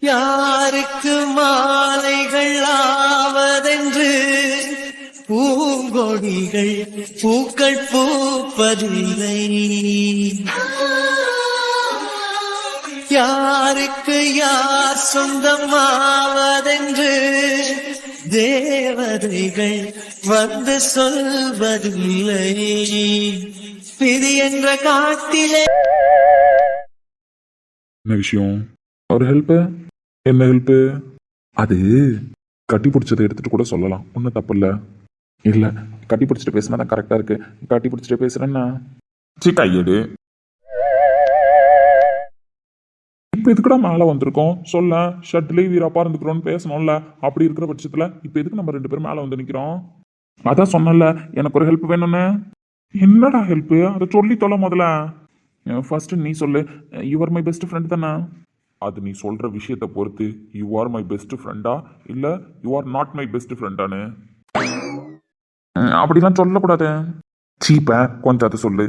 யாருக்கு மாலைகள் ஆவதென்று பூங்கொடிகள் பூக்கள் பூப்பதில்லை. யாருக்கு யார் சொந்தமாவதென்று தேவதைகள் வந்து சொல்வதில்லை. விதி என்ற காட்டிலே என்ன விஷயம்? ஒரு ஹெல்ப்பு? என்ன ஹெல்ப்பு? அது கட்டி பிடிச்சதை எடுத்துட்டு கூட சொல்லலாம், ஒன்றும் தப்பு இல்லை. இல்லை, கட்டி பிடிச்சிட்டு பேசினா தான் கரெக்டாக இருக்கு. கட்டி பிடிச்சிட்டு பேசுறேன்னா சிக்கா எடு. இப்போ எதுக்குடா மேலே வந்திருக்கோம் சொல்ல? ஷர்ட்லேயே வீரப்பா இருந்துக்கிறோன்னு பேசணும்ல. அப்படி இருக்கிற பட்சத்தில் இப்போ எதுக்கு நம்ம 2 பேரும் மேலே வந்து நிற்கிறோம்? அதான் சொன்னல, எனக்கு ஒரு ஹெல்ப் வேணும்னு. என்னடா ஹெல்ப்பு? அதை சொல்லி தொலை முதல்ல. ஃபர்ஸ்ட் நீ சொல்லு. You are my best friend தானே? அது நீ சொல்ற விஷயத்தை பொறுத்து யூ ஆர் மை பெஸ்ட் ஃப்ரெண்டா இல்லை you are not my best ஃப்ரெண்டானு? அப்படிலாம் சொல்லக்கூடாது. சீப்ப கொஞ்சம் அதை சொல்லு.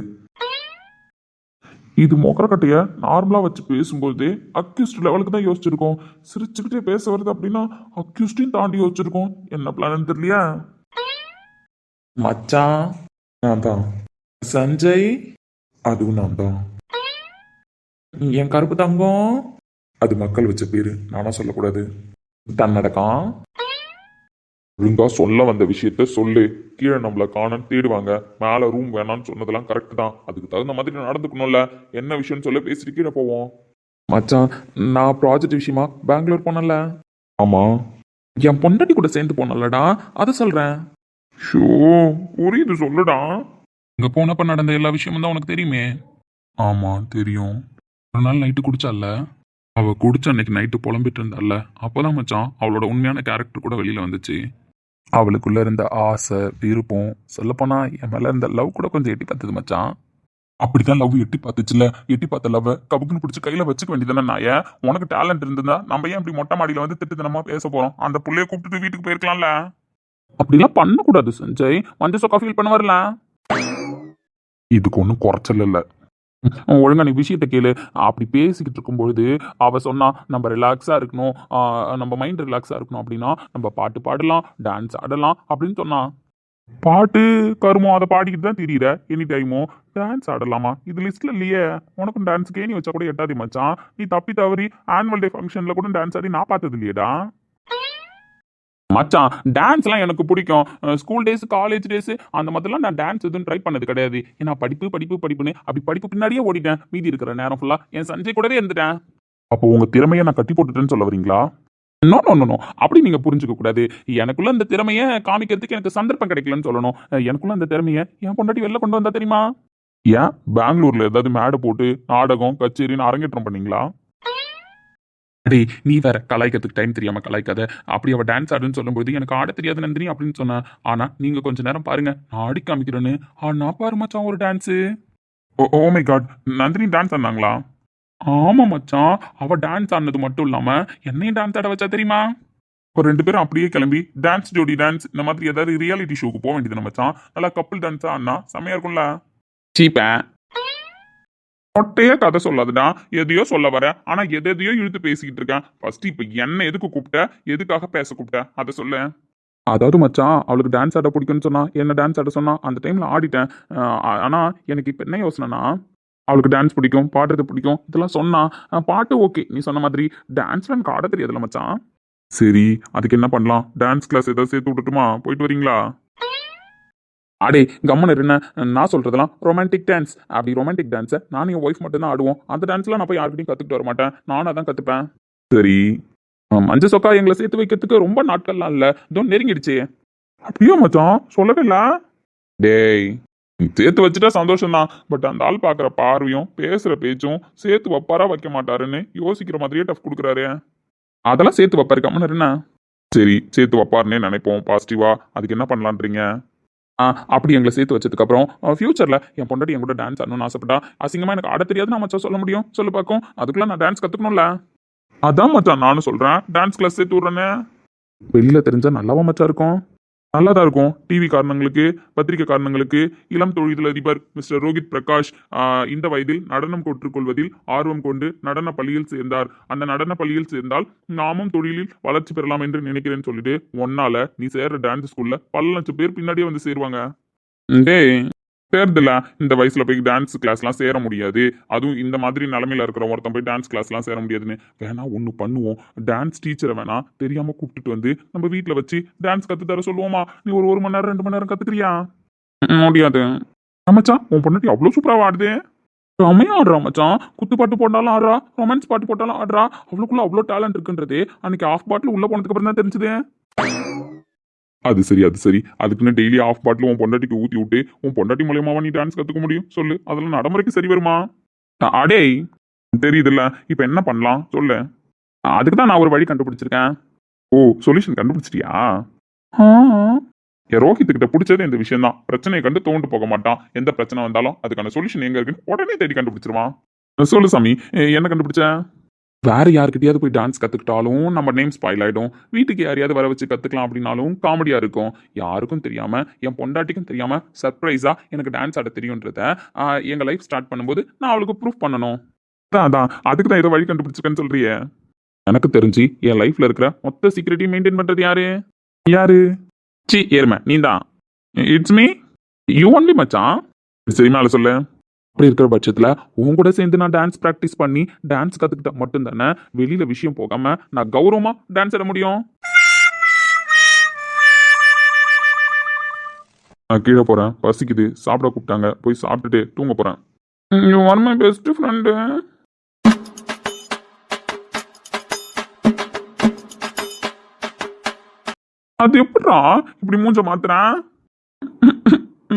இது மொக்கரக்கட்டைய நார்மலா வச்சு பேசும்போது அக்யூஸ்ட் லெவலுக்கு தான் யோசிச்சிருக்கோம். சிரிச்சுக்கிட்டே பேச வருது அப்படின்னா அக்யூஸ்டையும் தாண்டி யோசிச்சிருக்கோம். என்ன பிளான் தெரியலையா? மச்சான் நான் தான். சஞ்சய் அதுவும் நான் தான். என் கருப்பு தங்கம் அது மக்கள் வச்ச பேரு, நானா சொல்லக்கூடாது. தன்னடக்கம். ஒழுங்கா சொல்ல வந்த விஷயத்த சொல்லு. கீழே நம்மள காணன்னு தேடுவாங்க. மேல ரூம் வேணான்னு சொன்னதெல்லாம் கரெக்ட் தான். அதுக்கு தகுந்த மாதிரி நடந்துக்கணும்ல. என்ன விஷயம்னு சொல்ல பேசிட்டு கீழே போவோம். மச்சான், நான் ப்ராஜெக்ட் விஷயமா பெங்களூர் போனல. ஆமா, என் பொண்டாட்டி கூட சேர்ந்து போனலடா, அதை சொல்றேன். ஷோ, புரியுது சொல்லுடா. இங்க போனப்ப நடந்த எல்லா விஷயமும் தான் உனக்கு தெரியுமே. ஆமா தெரியும். ஒரு நாள் நைட்டு குடிச்சால, அவ குடிச்ச அன்னைக்கு நைட்டு புலம்பிட்டு இருந்தால, அப்போதான் மச்சான் அவளோட உண்மையான கேரக்டர் கூட வெளியில வந்துச்சு. அவளுக்குள்ள இருந்த ஆசை விருப்பம், சொல்லப்போனா என் மேல இருந்த லவ் கூட கொஞ்சம் எட்டி பார்த்தது மச்சான். அப்படிதான் லவ் எட்டி பார்த்துச்சுல. எட்டி பார்த்த லவ் கபுக்குன்னு பிடிச்சி கையில வச்சுக்க வேண்டியதானே. நான் ஏன் உனக்கு டேலண்ட் இருந்ததா நம்ம ஏன் இப்படி மொட்டை மாடியில வந்து திட்டுத்தனமா பேச போறோம்? அந்த புள்ளைய கூப்பிட்டு வீட்டுக்கு போயிருக்கலாம்ல. அப்படிலாம் பண்ணக்கூடாது சஞ்சய். மஞ்சள் சொக்கா ஃபீல் பண்ண வரல. இதுக்கு ஒன்றும் குறைச்சல் இல்லை. ஒழுங்கா நீ விஷயத்த கேளு. அப்படி பேசிக்கிட்டு இருக்கும்பொழுது அவ சொன்னா நம்ம ரிலாக்ஸா இருக்கணும், நம்ம மைண்ட் ரிலாக்ஸா இருக்கணும் அப்படின்னா நம்ம பாட்டு பாடலாம், டான்ஸ் ஆடலாம் அப்படின்னு சொன்னா. பாட்டு கருமோ அதை பாடிக்கிட்டு தான் தெரியுற எனி டைமும். டான்ஸ் ஆடலாமா? இது லிஸ்ட்ல இல்லையே. உனக்கும் டான்ஸ் கேணி வச்சா கூட எட்டாதி மச்சான். நீ தப்பி தவறி ஆனுவல் டே ஃபங்க்ஷன்ல கூட டான்ஸ் ஆடி நான் பார்த்தது இல்லையேடா. மச்சான், டான்ஸ்லாம் எனக்கு பிடிக்கும். ஸ்கூல் டேஸ் காலேஜ் டேஸ் அந்த மாதிரிலாம் நான் டான்ஸ் எதுவும் ட்ரை பண்ணது கிடையாது. ஏன்னா படிப்பு படிப்பு படிப்புன்னு அப்படி படிப்பு பின்னாடியே ஓடிட்டேன். மீதி இருக்கிற நேரம் ஃபுல்லா என் சஞ்சய் கூடவே இருந்துட்டேன். அப்போ உங்க திறமையை நான் கட்டி போட்டுட்டேன்னு சொல்ல வரீங்களா? நோ நோ நோ, அப்படி நீங்க புரிஞ்சுக்க கூடாது. எனக்குள்ள இந்த திறமையை காமிக்கிறதுக்கு எனக்கு சந்தர்ப்பம் கிடைக்கலன்னு சொல்லணும். எனக்குள்ள இந்த திறமையை என் பொண்டாட்டி வெளில கொண்டு வந்தா தெரியுமா? ஏன் பெங்களூர்ல ஏதாவது மேடை போட்டு நாடகம் கச்சேரின்னு அரங்கேற்றம் பண்ணீங்களா? அடே நீ வேற கலாய்க்கிறதுக்கு டைம் தெரியாம கலாய்க்காத. அப்படி அவ டான்ஸ் ஆடுன்னு சொல்லும்போது எனக்கு ஆட தெரியாது நந்தினி அப்படின்னு சொன்னா. ஆனா நீங்க கொஞ்ச நேரம் பாருங்க, நான் ஆடி காமிக்கிறேன்னு. ஆனா பாரு மச்சான் ஒரு dance. Oh my god, Nandini dance ஆடினாங்களா? ஆமா மச்சான், அவ டான்ஸ் ஆடினது மட்டும் இல்லாம என்னையும் டான்ஸ் ஆட வச்சா தெரியுமா? இப்போ 2 பேரும் அப்படியே கிளம்பி டான்ஸ் ஜோடி டான்ஸ் இந்த மாதிரி ஏதாவது ரியாலிட்டி ஷோக்கு போக வேண்டியது மச்சான். நல்லா கப்பிள் டான்ஸா ஆடினா செமையா இருக்கும்ல. சீப்ப மொட்டையா கதை சொல்லாதுடா. எதையோ சொல்ல வர, ஆனா எதையோ இழுத்து பேசிக்கிட்டு இருக்கேன். ஃபர்ஸ்ட் இப்ப என்ன எதுக்கு கூப்பிட்ட? எதுக்காக பேச கூப்பிட்ட? அதை சொல்ல. அதாவது மச்சான், அவளுக்கு டான்ஸ் ஆட பிடிக்கும்னு சொன்னா, என்ன டான்ஸ் ஆட சொன்னா, அந்த டைம்ல ஆடிட்டேன். ஆனா எனக்கு இப்ப என்ன யோசனைனா, அவளுக்கு டான்ஸ் பிடிக்கும், பாடுறது பிடிக்கும், இதெல்லாம் சொன்னா பாட்டு ஓகே நீ சொன்ன மாதிரி. டான்ஸ்ல எனக்கு ஆட தெரியாதுல்ல மச்சான். சரி, அதுக்கு என்ன பண்ணலாம்? டான்ஸ் கிளாஸ் ஏதாவது சேர்த்து விட்டுட்டுமா? போயிட்டு வரீங்களா? அடே கம்மன் இருஎன்ன, நான் சொல்றதெல்லாம் ரொமான்டிக் டான்ஸ். அப்படி ரொமான்டிக் டான்ஸை நானும் என் ஒய்ஃப் மட்டும் தான் ஆடுவோம். அந்த டான்ஸ்லாம் நான் போய் யார்கிட்டையும் கற்றுக்கிட்டு வர மாட்டேன். நானும் அதான் கற்றுப்பேன். சரி, மஞ்சள் சொக்கா எங்களை சேர்த்து வைக்கிறதுக்கு ரொம்ப நாட்கள்லாம் இல்லை, இதோ நெருங்கிடுச்சு. அப்படியே மச்சான் சொல்லவே இல்லை. டேய், சேர்த்து வச்சுட்டா சந்தோஷம் தான். பட் அந்த ஆள் பார்க்குற பார்வையும் பேசுகிற பேச்சும் சேர்த்து வைப்பாரா வைக்க மாட்டாருன்னு யோசிக்கிற மாதிரியே டஃப் கொடுக்குறாரு. அதெல்லாம் சேர்த்து வைப்பாரு கம்மன் என்ன. சரி, சேர்த்து வைப்பாருன்னே நினைப்போம் பாசிட்டிவா. அதுக்கு என்ன பண்ணலான்றீங்க? அப்படி எங்களை சேர்த்து வச்சதுக்கப்புறம் ஃபியூச்சரில் என் பொண்டாட்டி என் கூட டான்ஸ் ஆடணும்னு ஆசைப்பட்டா, அசிங்கமாக எனக்கு ஆட தெரியாது நான் மச்சான் சொல்ல முடியும்? சொல்லு பார்க்கும். அதுக்குள்ள நான் டான்ஸ் கற்றுக்கணும்ல. அதான் மச்சான் நானும் சொல்கிறேன், டான்ஸ் கிளாஸ் சேர்த்து விட்றேன்னு. வெளியில் தெரிஞ்சா நல்லாவா மச்சா இருக்கும்? நல்லா தான் இருக்கும். டிவி காரணங்களுக்கு, பத்திரிகை காரணங்களுக்கு இளம் தொழிலதிபர் மிஸ்டர் ரோஹித் பிரகாஷ் இந்த வயதில் நடனம் கற்றுக்கொள்வதில் ஆர்வம் கொண்டு நடன பள்ளியில் சேர்ந்தார். அந்த நடன பள்ளியில் சேர்ந்தால் நாமும் தொழிலில் வளர்ச்சி பெறலாம் என்று நினைக்கிறேன்னு சொல்லிட்டு ஒன்னால நீ சேர்ற டான்ஸ் ஸ்கூல்ல பல லட்சம் பேர் பின்னாடியே வந்து சேருவாங்க. டேய் சேர்துல இந்த வயசுல போய் டான்ஸ் கிளாஸ்லாம் சேர முடியாது. அதுவும் இந்த மாதிரி நிலைமையில இருக்கிற ஒருத்தன் போய் டான்ஸ் கிளாஸ்லாம் சேர முடியாதுன்னு வேணா ஒன்று பண்ணுவோம். டான்ஸ் டீச்சரை வேணா தெரியாம கூப்பிட்டுட்டு வந்து நம்ம வீட்டில் வச்சு டான்ஸ் கத்து தர சொல்லுவோமா? நீ ஒரு மணி நேரம் 2 மணி நேரம் கத்துக்கிறியா? முடியாது. மச்சான் உன் பொண்ணாட்டி அவ்வளோ சூப்பராக ஆடுது. செமையா ஆடுறா மச்சான். குத்து பாட்டு போட்டாலும் ஆடுறா, ரொமான்ஸ் பாட்டு போட்டாலும் ஆடுறா. அவளுக்குள்ள அவ்வளோ டேலண்ட் இருக்குன்றது அன்னைக்கு ஆஃப் பாட்டில் உள்ள போனதுக்கு அப்புறம் தான் தெரிஞ்சது. அது சரி அது சரி. அதுக்குன்னு டெய்லி ஆஃப் பாட்டில் உன் பொண்டாட்டிக்கு ஊற்றி விட்டு உன் பொண்டாட்டி மூலியமாவா நீ டான்ஸ் கற்றுக்க முடியும்? சொல்லு. அதெல்லாம் நடைமுறைக்கு சரி வருமா? அடேய் தெரியுதுல்ல. இப்போ என்ன பண்ணலாம் சொல்லு. அதுக்கு தான் நான் ஒரு வழி கண்டுபிடிச்சிருக்கேன். ஓ சொல்யூஷன் கண்டுபிடிச்சிட்டியா? ஆ என் ரோஹித் கிட்ட பிடிச்சது இந்த விஷயம் தான். பிரச்சனையை கண்டு தோண்டு போக மாட்டான். எந்த பிரச்சனை வந்தாலும் அதுக்கான சொல்யூஷன் எங்க இருக்குன்னு உடனே தேடி கண்டுபிடிச்சிருவான். சொல்லு சாமி, என்ன கண்டுபிடிச்ச? வேற யாருக்கிட்டயாவது போய் டான்ஸ் கத்துக்கிட்டாலும் நம்ம நேம் ஸ்பாயில் ஆயிடும். வீட்டுக்கு யாரையாவது வர வச்சு கத்துக்கலாம் அப்படின்னாலும் காமெடியா இருக்கும். யாருக்கும் தெரியாம என் பொண்டாட்டிக்கும் தெரியாம சர்ப்ரைஸா எனக்கு டான்ஸ் ஆட தெரியுன்றத எங்க லைஃப் ஸ்டார்ட் பண்ணும்போது நான் அவளுக்கு ப்ரூஃப் பண்ணணும். அதான் அதுக்கு தான் ஏதோ வழி கண்டுபிடிச்சிருக்கேன்னு சொல்றியே. எனக்கு தெரிஞ்சு என் லைஃப்ல இருக்கிற மொத்த சீக்கிரட்டையும் மெயின்டைன் பண்றது யாரு? யாரு? சி ஏர்ம நீ தான். இட்ஸ் மீ யூ ஒன்லி மச்சான். சரி மேல சொல்லு. அப்படி இருக்கிற பட்சத்தில் உன் கூட சேர்ந்து நான் டான்ஸ் ப்ராக்டிஸ் பண்ணி டான்ஸ் கற்றுக்கிட்டா மட்டும்தானே வெளியில விஷயம் போகாம நான் கௌரவமா டான்ஸ் ஆட முடியும். நான் கீழே போறேன், பசிக்குது, சாப்பிட கூப்பிட்டாங்க, போய் சாப்பிட்டுட்டு தூங்க போறேன். You are my best friend. அது எப்படா இப்படி மூஞ்ச மாத்துறேன்?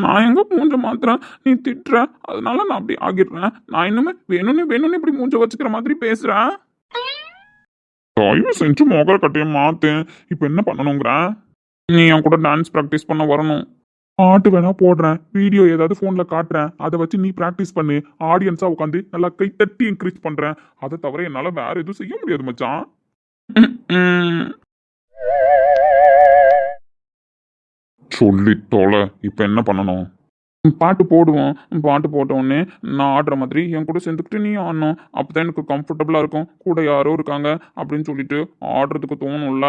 நான் எங்க மூஞ்ச மாத்துறேன்? நீ திட்டுற, அதனால நான் அப்படி ஆகிடுறேன். நான் இன்னுமே வேணும்னு வேணும்னு இப்படி மூஞ்ச வச்சுக்கிற மாதிரி பேசுறேன். தயவு செஞ்சு மொகர கட்டைய மாத்து. இப்போ என்ன பண்ணணுங்கிற? நீ என் கூட டான்ஸ் ப்ராக்டிஸ் பண்ண வரணும். பாட்டு வேணா போடுறேன், வீடியோ ஏதாவது ஃபோன்ல காட்டுறேன், அதை வச்சு நீ ப்ராக்டிஸ் பண்ணு. ஆடியன்ஸா உட்காந்து நல்லா கை தட்டி என்கரேஜ் பண்றேன். அதை தவிர என்னால வேற எதுவும் செய்ய முடியாது மச்சான். சொல்லி தொலை. இப்போ என்ன பண்ணணும்? பாட்டு போடுவோம். பாட்டு போட்ட உடனே நான் ஆடுற மாதிரி என் கூட சேர்ந்துக்கிட்டு நீ ஆடணும். அப்பதான் எனக்கு கம்ஃபர்டபுளா இருக்கும். கூட யாரோ இருக்காங்க அப்படின்னு சொல்லிட்டு ஆடுறதுக்கு தோணும்ல.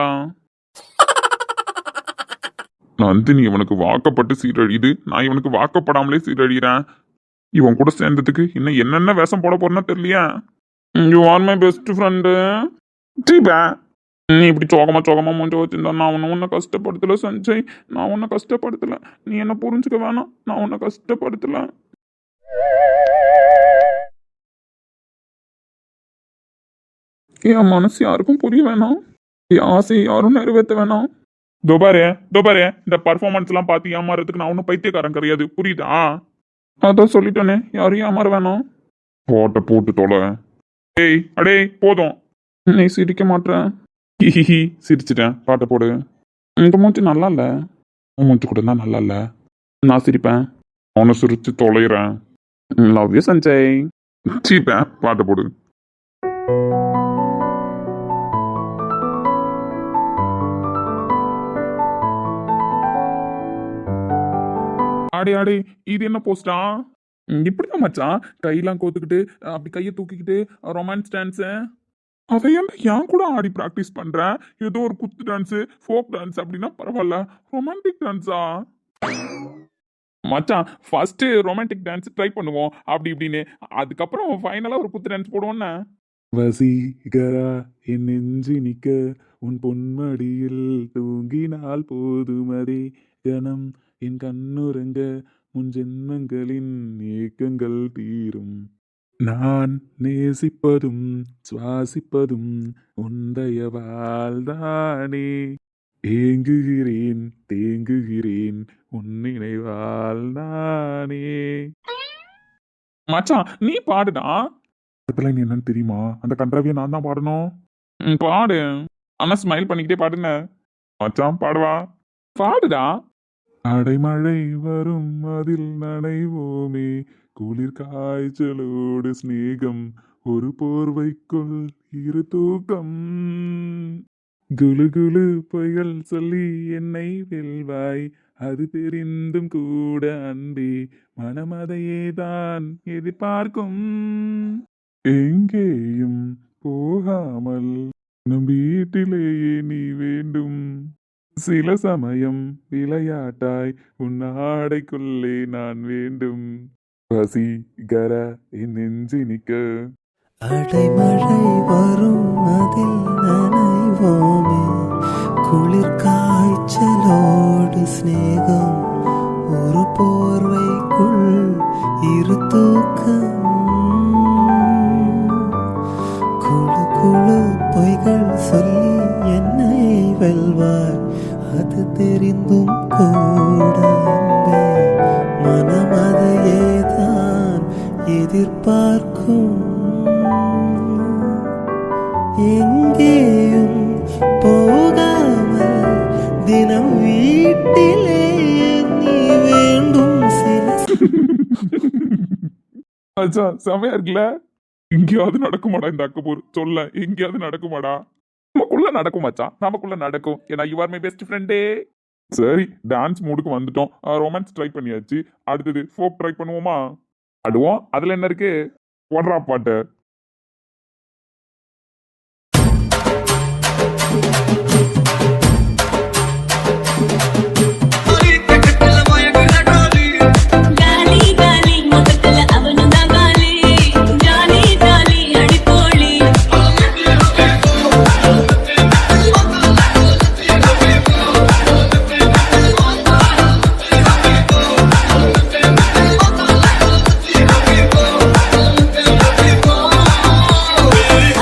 நந்தினி இவனுக்கு வாக்கப்பட்டு சீரழியுது, நான் இவனுக்கு வாக்கப்படாமலே சீரழிகிறேன். இவன் கூட சேர்ந்ததுக்கு இன்னும் என்னென்ன வேஷம் போட போறேன்னா தெரியலையா? You are my best friend. நீ இப்படி சோகமா மூஞ்ச வச்சிருந்தா நான் உன்னை கஷ்டப்படுத்தல சஞ்சய். நான் உன்னை கஷ்டப்படுத்தல. நீ என்ன புரிஞ்சுக்க வேணாம். நான் உன்னை கஷ்டப்படுத்தல. என் மனசு யாருக்கும் புரிய வேணாம். என் ஆசையை யாரும் நிறைவேற்ற வேணாம். தோபாரே இந்த பர்ஃபார்மன்ஸ் எல்லாம் பார்த்து ஏமாறதுக்கு நான் ஒன்றும் பைத்தியக்காரன் கிடையாது, புரியுதா? அதான் சொல்லிட்டேனே, யாரையும் ஏமாற வேணாம். போட்டு தொலை. ஏய் அடே போதும். நீ சிரிக்க மாட்டேன். ஹிஹி சிரிச்சிட்டேன். பாட்டை போடு. இந்த மூச்சு நல்லா இல்லை. உன் மூச்சு கூட தான் நல்லா இல்லை. நான் சிரிப்பேன். அவனை சிரிச்சு தொலைகிறேன். Love you Sanjay. சீப்பேன். பாட்டை போடு. ஆடி இது என்ன போஸ்டா? இப்படிதான் மச்சான். கையெல்லாம் கோத்துக்கிட்டு அப்படி கையை தூக்கிக்கிட்டு ரொமான்ஸ் டான்ஸு. அதையெல்லாம் என் கூட ஆடி ப்ராக்டிஸ் பண்றேன். ஏதோ ஒரு குத்து டான்ஸு, ஃபோக் டான்ஸ் அப்படின்னா பரவாயில்ல. ரொமான்டிக் டான்ஸா? மச்சான் ஃபர்ஸ்ட் ரொமான்டிக் டான்ஸ் ட்ரை பண்ணுவோம் அப்படி இப்படின்னு. அதுக்கப்புறம் ஃபைனலா ஒரு குத்து டான்ஸ் போடுவோன்னு. வசீகரா என் நெஞ்சு நிக்க உன் பொன்மடியில் தூங்கினால் போதுமதே கணம் என் கண்ணுறங்க முன் ஜென்மங்களின் ஏக்கங்கள் தீரும். நான் நேசிப்பதும் சுவாசிப்பதும் உந்தைய வாழ்தானே. ஏங்குகிறேன் தேங்குகிறேன் உன் நினைவால் நானே. மச்சான் நீ பாடுடா. நீ என்னன்னு தெரியுமா? அந்த கன்றாவியை நான் தான் பாடணும். பாடு. ஆனா ஸ்மைல் பண்ணிக்கிட்டே பாடுன. மச்சான் பாடுவா. பாடுடா. அடைமழை வரும் அதில் நனைவோமே குளிர் காய்ச்சலோடு ஸ்நேகம் ஒரு போர்வைக்குள் இரு தூக்கம். குலு குலு பொய்கள் சொல்லி என்னை வெல்வாய், அது தெரிந்தும் கூட அன்பே மனமதையே தான் எதிர்பார்க்கும். எங்கேயும் போகாமல் நம் வீட்டிலேயே நீ வேண்டும். சில சமயம் விளையாட்டாய் உன் ஆடைக்குள்ளே நான் வேண்டும். வசீகர என் நெஞ்சினிக்க. அடைமழை வரும் அதில் நனைவோமே, குளிர் காய்ச்சலோடு சிநேகம், ஒரு போர்வைக்குள் இரு தூக்கம். குழு குழு பொய்கள் சொல்லி என்னை வெல்வார், அது தெரிந்தும் கூட அன்பே மனம் அதையே தான் எதிர்பார்க்கும். எங்கேயும் போகாமல் தினம் வீட்டிலே நீ வேண்டும். சில அச்சா செமையா இருக்குல்ல. எங்கேயாவது நடக்குமாடா இந்த அக்கப்பூர்? சொல்ல எங்கேயாவது நடக்குமாடா? நமக்குள்ள நடக்கும் மச்சான், நமக்குள்ள நடக்கும். ஏன்னா யூ ஆர் மை பெஸ்ட் ஃப்ரெண்டே. சரி, டான்ஸ் மூடுக்கு வந்துட்டோம். ரொமான்ஸ் ட்ரை பண்ணியாச்சு. அடுத்தது ஃபோக் ட்ரை பண்ணுவோமா? அடுவோம். அதுல என்ன இருக்கு? ஓடுறா பாட்டு. காலி காலி முகத்துல அவனும் தான் காலி, ஜாலி ஜாலி அடிப்போலி.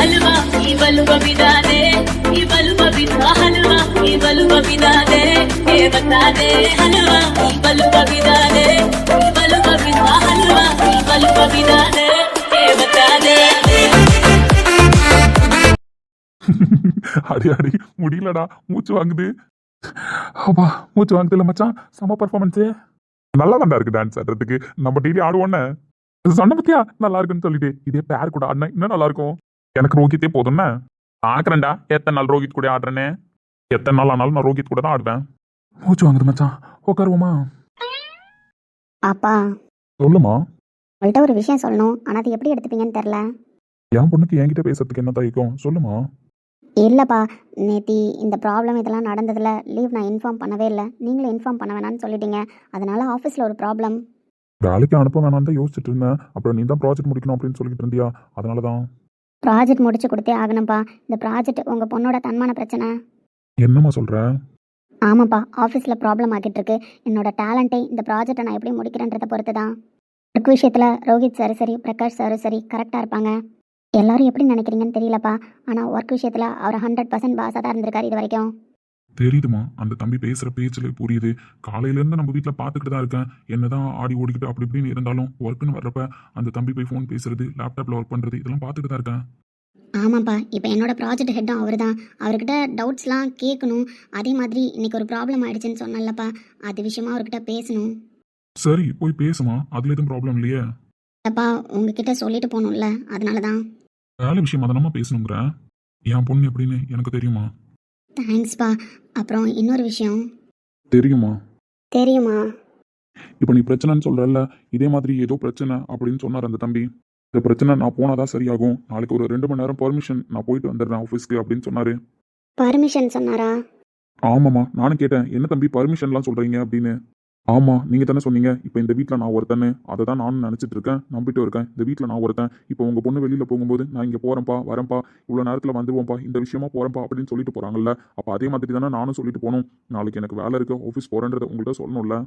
हलवा इवलुवा बिदादे, इवलुवा बिदा हलवा इवलुवा बिदादे, ये बता दे हलवा इवलुवा बिदादे, इवलुवा बिदा हलवा इवलुवा बिदादे, ये बता दे. அடி அடி முடியலடா, மூச்சு வாங்குது. அப்பா மூச்சு வாங்குதுல மச்சான். செம பர்ஃபார்மன்ஸு. நல்லா தான்டா இருக்கு டான்ஸ் ஆடுறதுக்கு. நம்ம டெய்லி ஆடுவோன்னு சொன்ன பத்தியா நல்லா இருக்குன்னு சொல்லிட்டு. இதே பேர் கூட ஆடினா இன்னும் நல்லா இருக்கும். எனக்கு ரோஹித்தே போதும்னா ஆக்குறேன்டா. எத்தனை நாள் ரோஹித் கூட ஆடுறேன்னு? எத்தனை நாள் ஆனாலும் நான் ரோஹித் கூட தான் ஆடுவேன். மூச்சு வாங்குது மச்சான். உட்காருவோமா? அப்பா, சொல்லுமா. உங்கள்கிட்ட ஒரு விஷயம் சொல்லணும். ஆனால் அது எப்படி எடுத்துப்பீங்கன்னு தெரில. என் பொண்ணுக்கு என்கிட்ட பேசுறதுக்கு என்ன தயக்கம்? சொல்லுமா. இல்லைப்பா, நேத்தி இந்த ப்ராப்ளம் இதெல்லாம் நடந்ததில் லீவ் நான் இன்ஃபார்ம் பண்ணவே இல்லை. நீங்களும் இன்ஃபார்ம் பண்ண வேணாம்னு சொல்லிட்டீங்க. அதனால ஆஃபீஸில் ஒரு ப்ராப்ளம். வேலைக்கு அனுப்ப வேணாம் தான் யோசிச்சுட்டு இருந்தேன். அப்புறம் நீ தான் ப்ராஜெக்ட் முடிக்கணும் அப்படின்னு சொல்லிட்டு இருந்தியா, அதனால தான். ப்ராஜெக்ட் முடிச்சு கொடுத்தே ஆகணும்ப்பா. இந்த ப்ராஜெக்ட் உங்கள் பொண்ணோட தன்மான பிரச்சனை. என்னம்மா சொல்ற? ஆமாப்பா, ஆஃபீஸில் ப்ராப்ளம் ஆகிட்டு இருக்கு. என்னோட டேலண்ட்டை இந்த ப்ராஜெக்டை நான் எப்படி முடிக்கிறேன்றதை பொறுத்து தான். ஒர்க் விஷயத்தில் ரோஹித் சார் சரி, பிரகாஷ் சார் சரி கரெக்டாக இருப்பாங்க. எல்லாரும் எப்படி நினைக்கிறீங்கன்னு தெரியலப்பா. ஆனால் ஒர்க் விஷயத்தில் அவர் 100% பாஸாக தான் இருந்திருக்காரு இது வரைக்கும். தெரியுதுமா, அந்த தம்பி பேசுற பேச்சுல புரியுது. காலையில இருந்து நம்ம வீட்டுல பாத்துக்கிட்டு தான் இருக்கேன். என்னதான் ஆடி ஓடிக்கிட்டு அப்படி இப்படின்னு இருந்தாலும் ஒர்க்குன்னு வர்றப்ப அந்த தம்பி போய் ஃபோன் பேசுறது, லேப்டாப்ல ஒர்க் பண்றது இதெல்லாம் பாத்துக்கிட்டு தான் இருக்கேன். ஆமாப்பா, இப்போ என்னோட ப்ராஜெக்ட் ஹெட்டும் அவர் தான். அவர்கிட்ட டவுட்ஸ்லாம் கேட்கணும். அதே மாதிரி இன்னைக்கு ஒரு ப்ராப்ளம் ஆயிடுச்சுன்னு சொன்னல்லப்பா, அது விஷயமா அவர்கிட்ட பேசணும். சரி போய் பேசுமா, அதுல எதுவும் ப்ராப்ளம் இல்லையே. அப்பா, உங்ககிட்ட சொல்லிட்டு போகணும்ல, அதனால தான். வேலை விஷயமா தானம்மா பேசணுங்கிற. என் பொண்ணு எப்படின்னு எனக்கு தெரியுமா. தேங்க்ஸ்ப்பா. அப்புறம் இன்னொரு விஷயம். தெரியுமா? தெரியுமா? இப்போ நீ பிரச்சனைன்னு சொல்றல்ல, இதே மாதிரி ஏதோ பிரச்சனை அப்படின்னு சொன்னார் அந்த தம்பி. இந்த பிரச்சனை நான் போனாதான் சரியாகும். நாளைக்கு ஒரு 2 மணி நேரம் பர்மிஷன், நான் போயிட்டு வந்துடுறேன் ஆஃபீஸ்க்கு அப்படின்னு சொன்னாரு. பர்மிஷன் சொன்னாரா? ஆமாம்மா, நானும் கேட்டேன் என்ன தம்பி பர்மிஷன்லாம் சொல்றீங்க அப்படின்னு. ஆமா, நீங்க தானே சொன்னீங்க இப்போ இந்த வீட்டில் நான் ஒருத்தன்னு. அதை தான் நானும் நினச்சிட்டு இருக்கேன், நம்பிட்டு இருக்கேன். இந்த வீட்டில் நான் ஒருத்தன். இப்போ உங்க பொண்ணு வெளியில போகும்போது நான் இங்கே போறேன்ப்பா, வரேன்ப்பா, இவ்வளோ நேரத்தில் வந்துருவோம்ப்பா, இந்த விஷயமா போறேன்ப்பா அப்படின்னு சொல்லிட்டு போறாங்கல்ல. அப்போ அதே மாதிரி தானே நானும் சொல்லிட்டு போகணும். நாளைக்கு எனக்கு வேலை இருக்கு, ஆஃபீஸ் போறேன்றதை உங்கள்கிட்ட சொல்லணும்ல.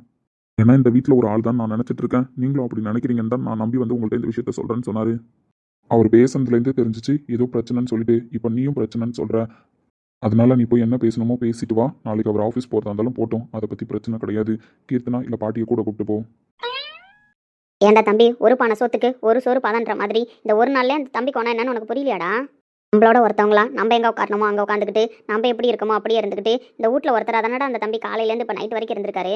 ஏன்னா இந்த வீட்டில் ஒரு ஆள் தான் நான் நினச்சிட்டு இருக்கேன். நீங்களும் அப்படி நினைக்கிறீங்கன்னு தான் நான் நம்பி வந்து உங்கள்கிட்ட இந்த விஷயத்த சொல்றேன்னு சொன்னாரு. அவர் பேசுனதுலேருந்தே தெரிஞ்சிச்சு ஏதோ பிரச்சனைன்னு சொல்லிட்டு. இப்போ நீயும் பிரச்சனைன்னு சொல்ற. அதனால நீ போய் என்ன பேசணுமோ பேசிட்டு வா. நாளைக்கு அவர் ஆஃபீஸ் போகிறதா இருந்தாலும் போட்டோம், அதை பற்றி பிரச்சனை கிடையாது. கீர்த்தனா இல்லை பாட்டியை கூட கூப்பிட்டு போ. ஏண்டா தம்பி, ஒரு பானை சோத்துக்கு ஒரு சோறு பதன்ற மாதிரி இந்த ஒரு நாள்லேயே அந்த தம்பி கொண்டா என்னன்னு உனக்கு புரியலையாடா? நம்மளோட ஒருத்தவங்களா நம்ம எங்கே உட்காரணுமோ அங்கே உட்காந்துக்கிட்டு, நம்ம எப்படி இருக்கமோ அப்படியே இருந்துக்கிட்டு, இந்த வீட்டில் ஒருத்தர் அதனடா அந்த தம்பி காலையிலேருந்து இப்போ நைட் வரைக்கும் இருந்திருக்காரு.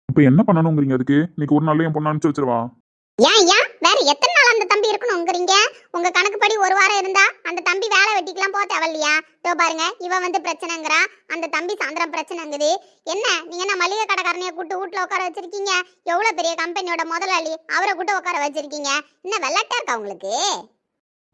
இப்போ என்ன பண்ணணுங்கிறீங்க? அதுக்கு இன்னைக்கு ஒரு நாள் என் பொண்ணு அனுப்பிச்சு வச்சிருவா. ஏன் வேற எத்தனை நாள் அந்த தம்பி இருக்கணுங்கிறீங்க? உங்க கணக்குப்படி ஒரு வாரம் இருந்தா அந்த தம்பி வேலை வெட்டிக்கலாம் போக தேவையில்லையா? இதோ பாருங்க, இவ வந்து பிரச்சனைங்கிறா, அந்த தம்பி சாயந்தரம் பிரச்சனைங்குது. என்ன நீங்க என்ன மளிகை கடைக்காரனைய கூட்டு வீட்டுல உட்கார வச்சிருக்கீங்க? எவ்வளவு பெரிய கம்பெனியோட முதலாளி, அவரை கூட்டு உட்கார வச்சிருக்கீங்க. என்ன வெள்ளாட்டா இருக்கா உங்களுக்கு?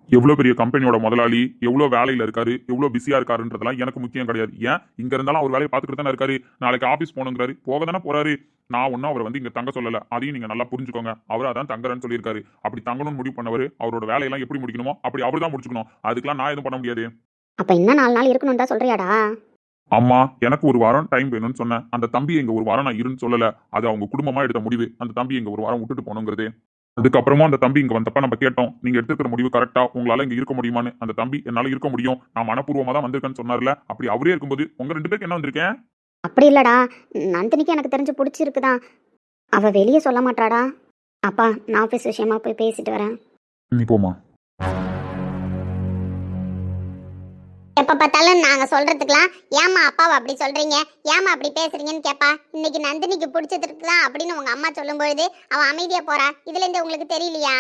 எவ்வளவு பெரிய கம்பெனியோட முதலாளி, எவ்வளவு வேலையில இருக்காரு, எவ்வளவு பிஸியா இருக்காருன்றதெல்லாம் எனக்கு முக்கியம் கிடையாது. ஏன் இங்க இருந்தாலும் அவர் வேலையை பார்த்துக்கிட்டு தானே இருக்காரு. நாளைக்கு ஆபீஸ் போகணுங்கிறாரு, போக தானே போறாரு. நான் ஒன்னும் அவரை வந்து இங்க தங்க சொல்லல, அதையும் நீங்க நல்லா புரிஞ்சுக்கோங்க. அவர் அதான் தங்குறேன்னு சொல்லியிருக்காரு. அப்படி தங்கணும்னு முடிவு பண்ணவர் அவரோட வேலையெல்லாம் எப்படி முடிக்கணுமோ அப்படி அவர் தான் முடிச்சுக்கணும். அதுக்கெல்லாம் நான் எதுவும் பண்ண முடியாது. அப்ப இன்னும் 4 நாள் இருக்கணும் தான் சொல்றியாடா? அம்மா, எனக்கு ஒரு வாரம் டைம் வேணும்னு சொன்னேன். அந்த தம்பி எங்க ஒரு வாரம் நான் இருன்னு சொல்லல. அது அவங்க குடும்பமா எடுத்த முடிவு. அந்த தம்பி எங்க ஒரு வாரம் விட்டுட்டு போகணுங்கிறது. அதுக்கப்புறமா அந்த தம்பி இங்க வந்தப்ப நம்ம கேட்டோம், நீங்க எடுத்துக்கிற முடிவு கரெக்டா, உங்களால இங்க இருக்க முடியுமான்னு. அந்த தம்பி என்னால இருக்க முடியும், நான் மனப்பூர்வமா தான் வந்திருக்கேன்னு சொன்னார்ல. அப்படி அவரே இருக்கும்போது உங்க 2 பேருக்கு என்ன வந்திருக்கேன்? அப்படி இல்லடா, நந்தினிக்கு எனக்கு தெரிஞ்சு பிடிச்சிருக்குதான். அவ வெளியே சொல்ல மாட்டாடா. அப்பா, நான் ஆஃபீஸ் விஷயமா போய் பேசிட்டு வரேன். நீ போமா. எப்ப பார்த்தாலும் நாங்க சொல்றதுக்கெல்லாம் ஏமா அப்பாவை அப்படி சொல்றீங்க, ஏமா அப்படி பேசுறீங்கன்னு கேப்பா. இன்னைக்கு நந்தினிக்கு பிடிச்சதுக்கு தான் அப்படின்னு உங்க அம்மா சொல்லும் பொழுது அவ அமைதியா போறா. இதுல இருந்து உங்களுக்கு தெரியலையா?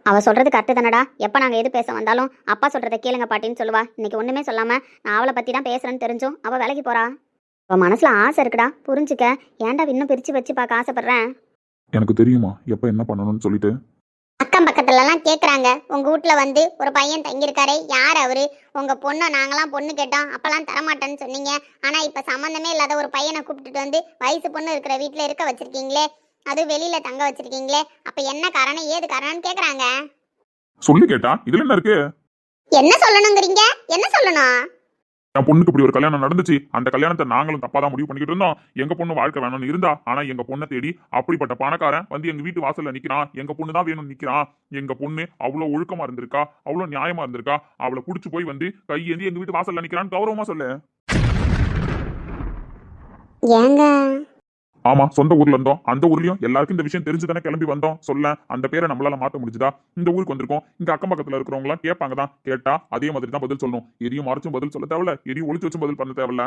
அவ சொல்றது கரெக்டு தானடா. எப்ப நாங்க எது பேச வந்தாலும் அப்பா சொல்றதை கேளுங்க பாட்டின்னு சொல்லுவா. இன்னைக்கு ஒண்ணுமே சொல்லாம நான் அவளை பத்தி தான் பேசுறேன்னு தெரிஞ்சும் அவ விலகி போறா. அவ மனசுல ஆசை இருக்குடா, புரிஞ்சுக்க. ஏன்டா இன்னும் பிரிச்சு வச்சு பார்க்க ஆசைப்படுறேன்? எனக்கு தெரியுமா எப்ப என்ன பண்ணணும்னு சொல்லிட்டு. அக்கம் பக்கத்துல எல்லாம் கேக்குறாங்க, உங்க வீட்டுல வந்து ஒரு பையன் தங்கியிருக்காரு, யார் அவரு? உங்க பொண்ணை நாங்களாம் பொண்ணு கேட்டோம், அப்பெல்லாம் தரமாட்டேன்னு சொன்னீங்க. ஆனா இப்ப சம்பந்தமே இல்லாத ஒரு பையனை கூப்பிட்டுட்டு வந்து வயசு பொண்ணு இருக்கிற வீட்டுல இருக்க வச்சிருக்கீங்களே, அது வெளியில தங்க வச்சிருக்கீங்களே, அப்ப என்ன காரணம், ஏது காரணம்னு கேக்குறாங்க. சொல்லு கேட்டா இதுல என்ன இருக்கு? என்ன சொல்லணுங்கிறீங்க? என்ன சொல்லணும்? என் பொண்ணுக்கு இப்படி ஒரு கல்யாணம் நடந்துச்சு. அந்த கல்யாணத்தை நாங்களும் தப்பா தான் முடிவு பண்ணிக்கிட்டு இருந்தோம். எங்க பொண்ணு வாழ்க்கை வேணும்னு இருந்தா, ஆனா எங்க பொண்ணை தேடி அப்படிப்பட்ட பணக்காரன் வந்து எங்க வீட்டு வாசல்ல நிக்கிறான். எங்க பொண்ணு தான் வேணும்னு நிக்கிறான். எங்க பொண்ணு அவ்வளவு ஒழுக்கமா இருந்திருக்கா, அவ்வளவு நியாயமா இருந்திருக்கா. அவளை புடிச்சு போய் வந்து கையேந்தி எங்க வீட்டு வாசல்ல நிக்கிறான்னு கௌரவமா சொல்லு. ஏங்க? ஆமா, சொந்த ஊர்ல இருந்தோம். அந்த ஊர்லயும் எல்லாருக்கும் இந்த விஷயம் தெரிஞ்சுதானே கிளம்பி வந்தோம். சொல்ல அந்த பேரை நம்மளால மாத்த முடிஞ்சுதா? இந்த ஊருக்கு வந்திருக்கோம். இங்க அக்கம் பக்கத்துல இருக்கிறவங்க எல்லாம் கேட்பாங்க தான். கேட்டா அதே மாதிரி தான் பதில் சொல்லணும். எரியும் மறைச்சும் பதில் சொல்ல தேவையில்ல, எரியும் ஒளிச்சு வச்சும் பதில் பண்ண தேவையில்ல.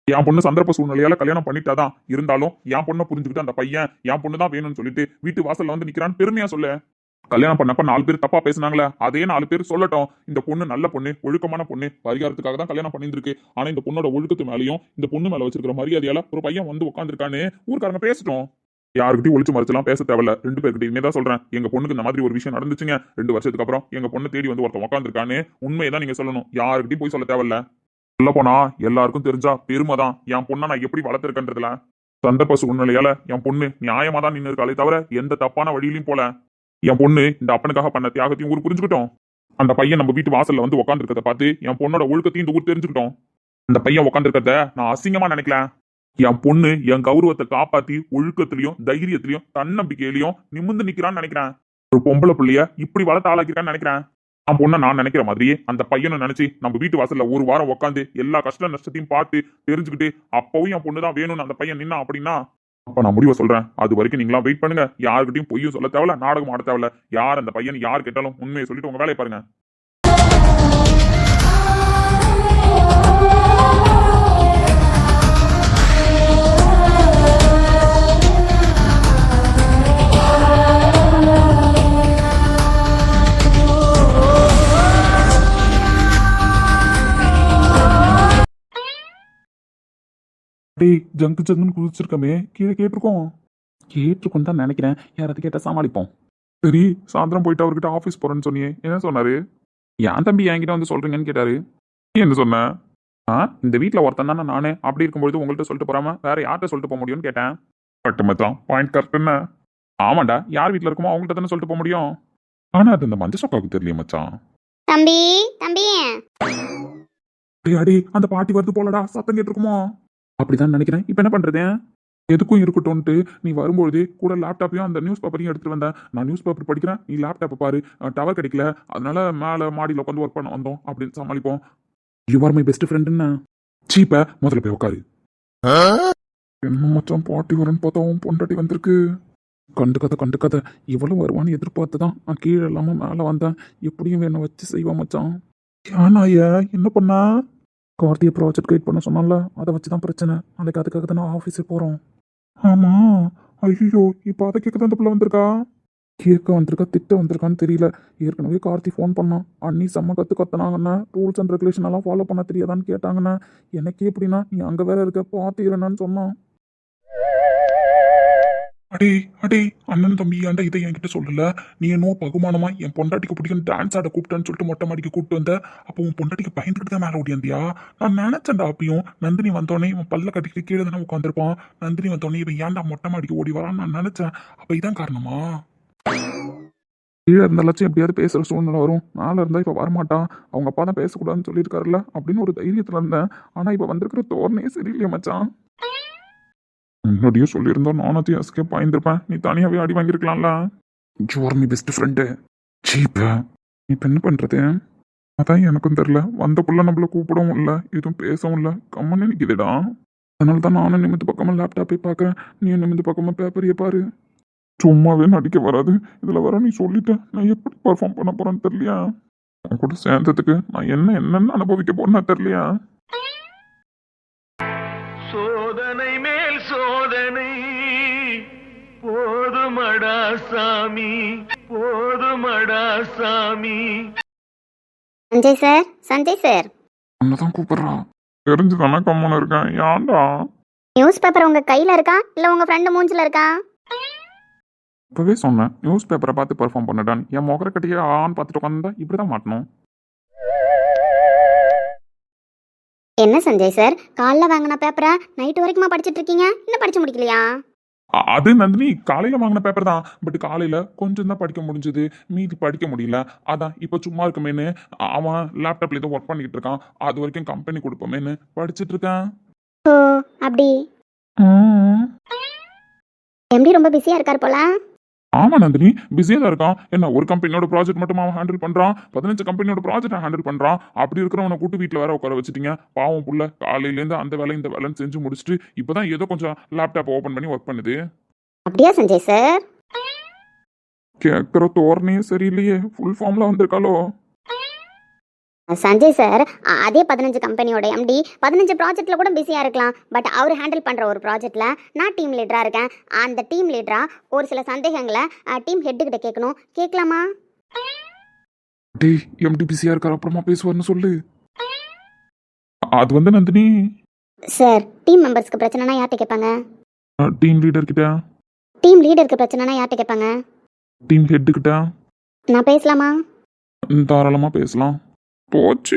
என் பொண்ணு சந்தர்ப்ப சூழ்நிலையால கல்யாணம் பண்ணிட்டாதான். இருந்தாலும் என் பொண்ணை புரிஞ்சுக்கிட்டு அந்த பையன் என் பொண்ணு தான் வேணும்னு சொல்லிட்டு வீட்டு வாசல்ல வந்து நிக்கிறான்னு பெருமையா சொல்லு. கல்யாணம் பண்ணப்ப 4 பேர் தப்பா பேசினாங்களே, அதே 4 பேர் சொல்லட்டும். இந்த பொண்ணு நல்ல பொண்ணு, ஒழுக்கமான பொண்ணு, பரிகாரத்துக்காக தான் கல்யாணம் பண்ணிருக்கு. ஆனா இந்த பொண்ணோட ஒழுக்கத்து மேலையும் இந்த பொண்ணு மேல வச்சிருக்கிற மரியாதையால ஒரு பையன் வந்து உட்காந்துருக்கான்னு ஊர்க்காரங்க பேசட்டும். யாருக்கிட்டையும் ஒளிச்சு மறைச்செல்லாம் பேச தேவையில்ல. 2 பேர்கிட்டயுமே தான் சொல்றேன். எங்க பொண்ணுக்கு இந்த மாதிரி ஒரு விஷயம் நடந்துச்சுங்க. 2 வருஷத்துக்கு அப்புறம் எங்க பொண்ணு தேடி வந்து ஒருத்தன் உட்காந்துருக்கான்னு உண்மையை தான் நீங்க சொல்லணும். யாருக்கிட்டையும் போய் சொல்ல தேவையில்ல. சொல்ல போனா எல்லாருக்கும் தெரிஞ்சா பெருமை தான். என் பொண்ணை நான் எப்படி வளர்த்திருக்கேன்றதுல. சந்தர்ப்ப சூழ்நிலையால என் பொண்ணு நியாயமா தான் நின்று இருக்காளே தவிர எந்த தப்பான வழியிலையும் போல. என் பொண்ணு இந்த அப்பனுக்காக பண்ண தியாகத்தையும் ஊர் புரிஞ்சுக்கிட்டோம். அந்த பையன் நம்ம வீட்டு வாசல்ல வந்து உட்காந்துருக்கத பார்த்து என் பொண்ணோட ஒழுக்கத்தையும் இந்த ஊர் தெரிஞ்சுக்கிட்டோம். அந்த பையன் உட்காந்துருக்கத நான் அசிங்கமா நினைக்கல. என் பொண்ணு என் கௌரவத்தை காப்பாத்தி ஒழுக்கத்திலையும் தைரியத்திலையும் தன்னம்பிக்கையிலையும் நிமிர்ந்து நிக்கிறான்னு நினைக்கிறேன். ஒரு பொம்பளை பிள்ளைய இப்படி வளர்த்து ஆளாக்கிறான்னு நினைக்கிறேன். என் பொண்ணை நான் நினைக்கிற மாதிரியே அந்த பையனும் நினைச்சு நம்ம வீட்டு வாசல்ல ஒரு வாரம் உட்காந்து எல்லா கஷ்ட நஷ்டத்தையும் பார்த்து தெரிஞ்சுக்கிட்டு அப்பவும் என் பொண்ணு தான் வேணும்னு அந்த பையன் நின்னா அப்படின்னா அப்ப நான் முடிவை சொல்றேன். அது வரைக்கும் நீங்களா வெயிட் பண்ணுங்க. யாருக்கிட்டையும் பொய்யும் சொல்ல தேவையில்ல, நாடகம் ஆட தேவையில்ல. யார் அந்த பையன் யார் கேட்டாலும் உண்மையை சொல்லிட்டு உங்க வேலையை பாருங்க. டேய், ஜங்கு ஜங்குன்னு குதிச்சிருக்கமே, கீழே கேட்டிருக்கோம் தான் நினைக்கிறேன். யாராவது கேட்டா சமாளிப்போம். சரி, சாயந்தரம் போயிட்டு அவர்கிட்ட ஆஃபீஸ் போறேன்னு சொன்னியே, என்ன சொன்னாரு? என் தம்பி என்கிட்ட வந்து சொல்றீங்கன்னு கேட்டாரு. நீ என்ன சொன்ன? இந்த வீட்டில் ஒருத்தன் தானே நானே. அப்படி இருக்கும்போது உங்கள்கிட்ட சொல்லிட்டு போறாம வேற யார்கிட்ட சொல்லிட்டு போக முடியும்னு கேட்டேன். கரெக்ட் மச்சான், பாயிண்ட் கரெக்ட். என்ன? ஆமாண்டா, யார் வீட்டில் இருக்குமோ அவங்கள்ட்ட தானே சொல்லிட்டு போக முடியும். ஆனா அது இந்த மஞ்சள் சொக்காவுக்கு தெரியல மச்சான். தம்பி தம்பி, அடி அந்த பாட்டி வருது போலடா, சத்தம் கேட்டிருக்குமோ? அப்படிதான் நினைக்கிறேன். இப்போ என்ன பண்றது? எதுக்கும் இருக்கட்டும்ட்டு நீ வரும்போது கூட லேப்டாப்பையும் அந்த நியூஸ் பேப்பரையும் எடுத்துட்டு வந்தேன். நான் நியூஸ் பேப்பர் படிக்கிறேன், நீ லேப்டாப்பை பாரு. டவர் கிடைக்கல, அதனால மேலே மாடியில் உட்காந்து ஒர்க் பண்ண வந்தோம் அப்படின்னு சமாளிப்போம். யூ ஆர் மை பெஸ்ட் ஃப்ரெண்டுன்னு. சீப்ப முதல்ல போய் உட்காரு. என்ன மச்சான், பாட்டி வரும்னு பார்த்தா உன் பொண்டாட்டி வந்திருக்கு. கண்டுக்காத இவ்வளவு வருவான்னு எதிர்பார்த்து தான் நான் கீழே இல்லாம மேலே வந்தேன். எப்படியும் வேணும் வச்சு செய்வான் மச்சான். ஏனாய என்ன பண்ணா? கார்த்தியை ப்ராஜெக்ட் கைட் பண்ண சொன்னால, அதை வச்சு தான் பிரச்சனை. நாளைக்கு அதுக்காக தான் நான் ஆஃபீஸுக்கு போகிறோம். ஆமா, ஐயோ இப்போ அதை கேட்க தான் இந்த பிள்ளை வந்திருக்கா. கேட்க வந்திருக்கா திட்ட வந்திருக்கான்னு தெரியல. ஏற்கனவே கார்த்தி ஃபோன் பண்ணான். அண்ணி செம்ம கத்துனாங்கண்ணா. ரூல்ஸ் அண்ட் ரெகுலேஷன் எல்லாம் ஃபாலோ பண்ண தெரியாதான்னு கேட்டாங்கண்ணா. எனக்கே எப்படின்னா நீ அங்கே வேற இருக்க பார்த்து இருன்னு சொன்னான். அடே அடே அண்ணன் தம்பி ஏன்டா இதை என்கிட்ட சொல்லல? நீ என்னோ பகுமானமா என் பொண்டாட்டிக்கு பிடிக்கும் டான்ஸ் ஆட கூப்பிட்டேன்னு சொல்லிட்டு மொட்டை மாடிக்கு கூப்பிட்டு வந்த. அப்போ உன் பொண்டாட்டிக்கு பயந்துக்கிட்டு தான் மேலே ஓடியாந்தியா? நான் நினைச்சேன்டா அப்பயும் நந்தினி வந்தோடனே இவன் பல்ல கட்டிக்கிட்டு கீழே தானே உட்காந்துருப்பான். நந்தினி வந்தோடனே இவன் ஏன்டா மொட்டை மாடிக்கு ஓடி வரான்னு நான் நினைச்சேன். அப்ப இதான் காரணமா? கீழே இருந்தாலும் எப்படியாவது பேசுற சூழ்நிலை வரும். நாளை இருந்தா இப்ப வரமாட்டான். அவங்க அப்பா தான் பேசக்கூடாதுன்னு சொல்லியிருக்காருல்ல அப்படின்னு ஒரு தைரியத்துல இருந்தேன். ஆனா இப்ப வந்திருக்கிற தோரணே சரியில்லையே மச்சான். முன்னாடியும் சொல்லியிருந்தோம் நானும் எஸ்கேப் ஆயிருந்திருப்பேன். நீ தனியாவே அடி வாங்கியிருக்கலாம்ல. ஜோர் மீ பெஸ்ட் ஃப்ரெண்டு சீப்ப. இப்ப என்ன பண்றது? அதான் எனக்கும் தெரியல. வந்த புள்ள நம்மள கூப்பிடவும் இல்லை, எதுவும் பேசவும் இல்லை, கம்மன்னு நிற்கிதுடா. அதனால தான் நானும் நிமிந்து பக்கமா லேப்டாப்பை பார்க்குறேன். நீ நிமிந்து பக்கமா பேப்பரையே பாரு. சும்மாவே நடிக்க வராது. இதுல வர நீ சொல்லிட்ட நான் எப்படி பர்ஃபார்ம் பண்ண போறேன்னு தெரியலையா? என் கூட சேர்ந்ததுக்கு நான் என்னென்னு அனுபவிக்க போறேன்னு தெரியலையா? சோதனை மேல் சோதனை போதுமடா சாமி, போதுமடா சாமி. சஞ்சய் சார், சஞ்சய் சார், அண்ணதான் கூப்பிடுறா. தெரிஞ்சுதானே கம்மன்னு இருக்கேன். ஏன்டா? நியூஸ் பேப்பர் உங்க கையில இருக்கா இல்ல உங்க ஃப்ரெண்டு மூஞ்சில இருக்கா? இப்பவே சொன்னேன் நியூஸ் பேப்பரை பார்த்து பெர்ஃபார்ம் பண்ணடான். என் முகர கட்டியே ஆன்னு பார்த்துட்டு உட்காந்தா இப்படிதான் மாட்டணும். என்ன சஞ்சய் சார், காலைல வாங்கின பேப்பரை நைட்டு வரைக்குமா படிச்சிட்டு இருக்கீங்க? இன்னும் படிச்சு முடிக்கலையா? அது நந்தினி காலையில வாங்கின பேப்பர் தான். பட் காலையில கொஞ்சம் தான் படிக்க முடிஞ்சது, மீதி படிக்க முடியல. அதான் இப்ப சும்மா இருக்குமேனு அவன் லேப்டாப்ல ஏதோ ஒர்க் பண்ணிக்கிட்டு இருக்கான். அது வரைக்கும் கம்பெனி கொடுப்போமேனு படிச்சுட்டு இருக்கேன். ஓ அப்படி. எம்டி ரொம்ப பிஸியா இருக்கார் போல. ஆமா நந்தினி பிஸியா தான் இருக்கான். என்ன ஒரு கம்பெனியோட ப்ராஜெக்ட் மட்டும் அவன் ஹேண்டில் பண்றான், 15 கம்பெனியோட ப்ராஜெக்ட் ஹேண்டில் பண்றான். அப்படி இருக்கிறவனை கூட்டு வீட்டுல வேற உட்கார வச்சுட்டீங்க. பாவம் புள்ள காலையில இருந்து அந்த வேலை இந்த வேலைன்னு செஞ்சு முடிச்சுட்டு இப்பதான் ஏதோ கொஞ்சம் லேப்டாப் ஓபன் பண்ணி ஒர்க் பண்ணுது. அப்படியா சஞ்சய் சார்? கேட்கிற தோரணையே சரியில்லையே. ஃபுல் ஃபார்ம்ல வந்திருக்காளோ? சஞ்சய் சார், அதே 15 கம்பெனியோட எம்டி 15 ப்ராஜெக்ட்ல கூட பிஸியாக இருக்கலாம். பட் அவர் ஹேண்டில் பண்ணுற ஒரு ப்ராஜெக்ட்ல நான் டீம் லீடராக இருக்கேன். அந்த டீம் லீடரா ஒரு சில சந்தேகங்களை டீம் ஹெட்டுக்கிட்ட கேட்கணும். கேட்கலாமா? டேய் எம்டி பிஸியா இருக்கார், அப்புறமா பேசுவார்னு சொல்லு. அது வந்து நந்தினி சார், டீம் மெம்பர்ஸ்க்கு பிரச்சனைனா யார்கிட்ட கேட்பாங்க? டீம் லீடர் கிட்ட. டீம் லீடருக்கு பிரச்சனைனா யார்கிட்ட கேட்பாங்க? டீம் ஹெட் கிட்ட. நான் பேசலாமா? தாராளமா பேசலாம். போச்சு.